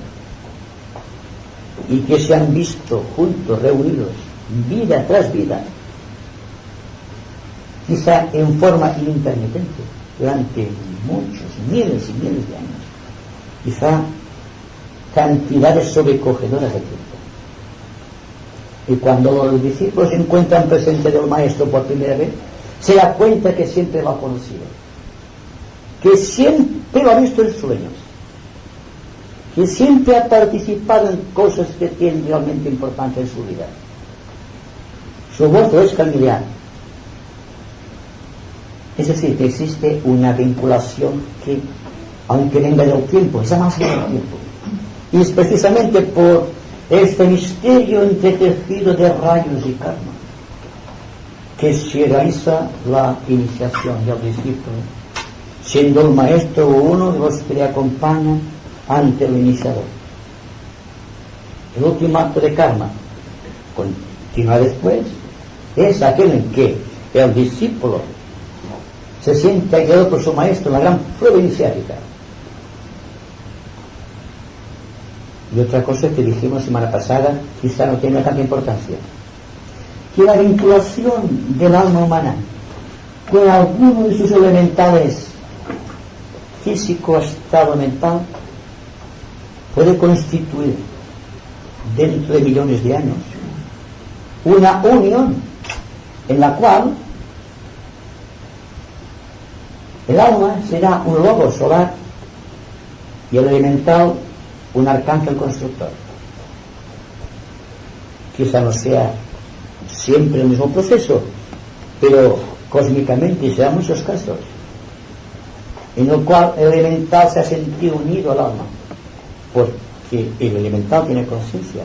y que se han visto juntos, reunidos, vida tras vida, quizá en forma intermitente, durante muchos, miles y miles de años, quizá cantidades sobrecogedoras de tiempo. Y cuando los discípulos se encuentran presente del maestro por primera vez, se da cuenta que siempre lo ha conocido, que siempre lo ha visto en sueños, que siempre ha participado en cosas que tienen realmente importancia en su vida. Su voz es familiar. Es decir, que existe una vinculación que, aunque venga del tiempo, es más del tiempo. Y es precisamente por este misterio entretejido de rayos y karma que se realiza la iniciación del discípulo, siendo el maestro uno de los que le acompañan ante el iniciador. El último acto de karma, continúa después, es aquel en que el discípulo se siente ayudado por su maestro en la gran prueba iniciática. Y otra cosa que dijimos semana pasada, quizá no tiene tanta importancia, que la vinculación del alma humana con alguno de sus elementales físico, estado mental, puede constituir dentro de millones de años una unión en la cual el alma será un lobo solar y el elemental un arcángel constructor. Quizá no sea siempre el mismo proceso, pero cósmicamente será muchos casos en el cual el elemental se ha sentido unido al alma por que el elemental tiene conciencia.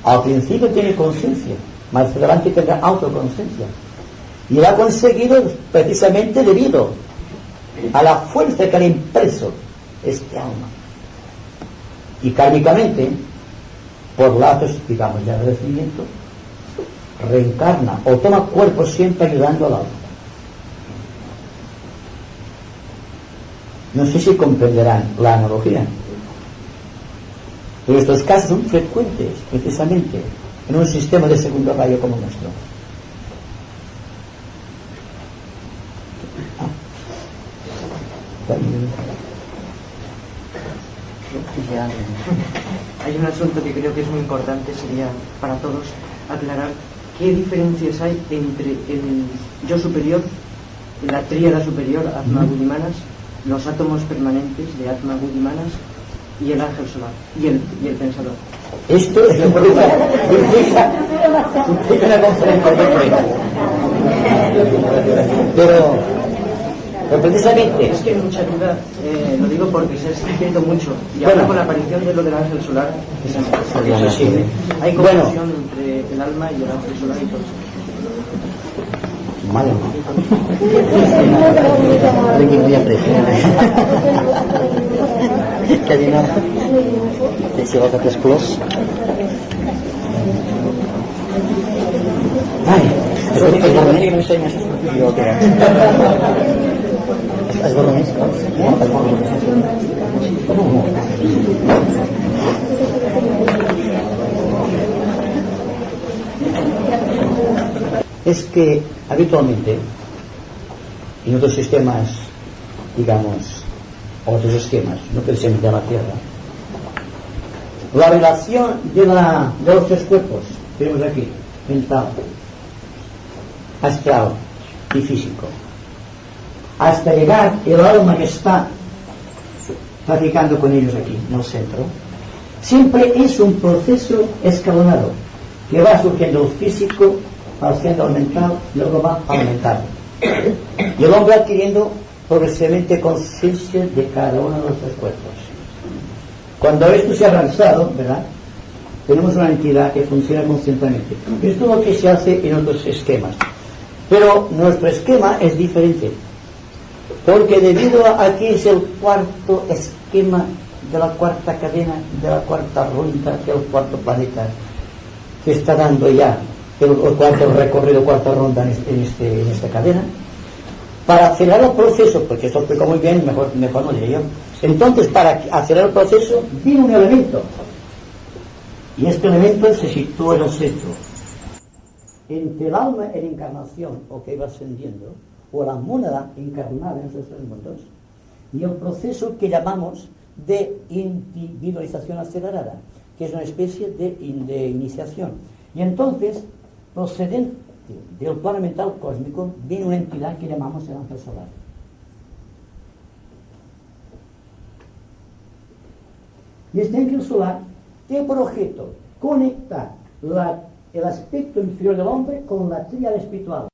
Al principio tiene conciencia, más adelante tendrá autoconciencia. Y lo ha conseguido precisamente debido a la fuerza que le ha impreso este alma. Y kármicamente, por lazos, digamos, de agradecimiento, reencarna o toma cuerpo siempre ayudando al alma. No sé si comprenderán la analogía, pero estos casos son frecuentes precisamente en un sistema de segundo rayo como nuestro. Hay un asunto que creo que es muy importante, sería para todos aclarar qué diferencias hay entre el yo superior, la tríada superior, Atma Buddhimanas, los átomos permanentes de Atma Buddhimanas y el ángel solar y el pensador. Esto es una conferencia completa. Pero precisamente es que hay mucha duda, lo digo porque se está escribiendo mucho y bueno, ahora con la aparición de lo del ángel solar hay confusión entre el alma y el ángel solar y todo eso. Vale. Aquí voy a apreciar. Que allí no. Que si vas a explos. Ay, es borromés que no enseñas. Yo que es borromés. Es que habitualmente en otros sistemas, digamos, otros esquemas, no precisamente de la Tierra, la relación de los tres cuerpos, tenemos aquí, mental, astral y físico, hasta llegar el alma que está practicando con ellos aquí, en el centro, siempre es un proceso escalonado, que va surgiendo el físico, haciendo al mental, luego va al mental. Y el hombre adquiriendo progresivamente conciencia de cada uno de los tres cuerpos. Cuando esto se ha realizado, ¿verdad?, tenemos una entidad que funciona conscientemente. Esto es lo que se hace en otros esquemas. Pero nuestro esquema es diferente. Porque debido a que es el cuarto esquema de la cuarta cadena, de la cuarta ronda, del cuarto planeta, que está dando ya el cuarto recorrido, cuarta ronda en esta cadena, para acelerar el proceso, porque esto explico muy bien, mejor no diré yo. Entonces, para acelerar el proceso, viene un elemento, y este elemento se sitúa en el centro, entre el alma en encarnación, o que va ascendiendo, o la mónada encarnada en esos tres mundos, y el proceso que llamamos de individualización acelerada, que es una especie de iniciación. Y entonces, procedente del plano mental cósmico, viene una entidad que llamamos el ángel solar. Y este ángel solar tiene por objeto conectar el aspecto inferior del hombre con la tríada espiritual,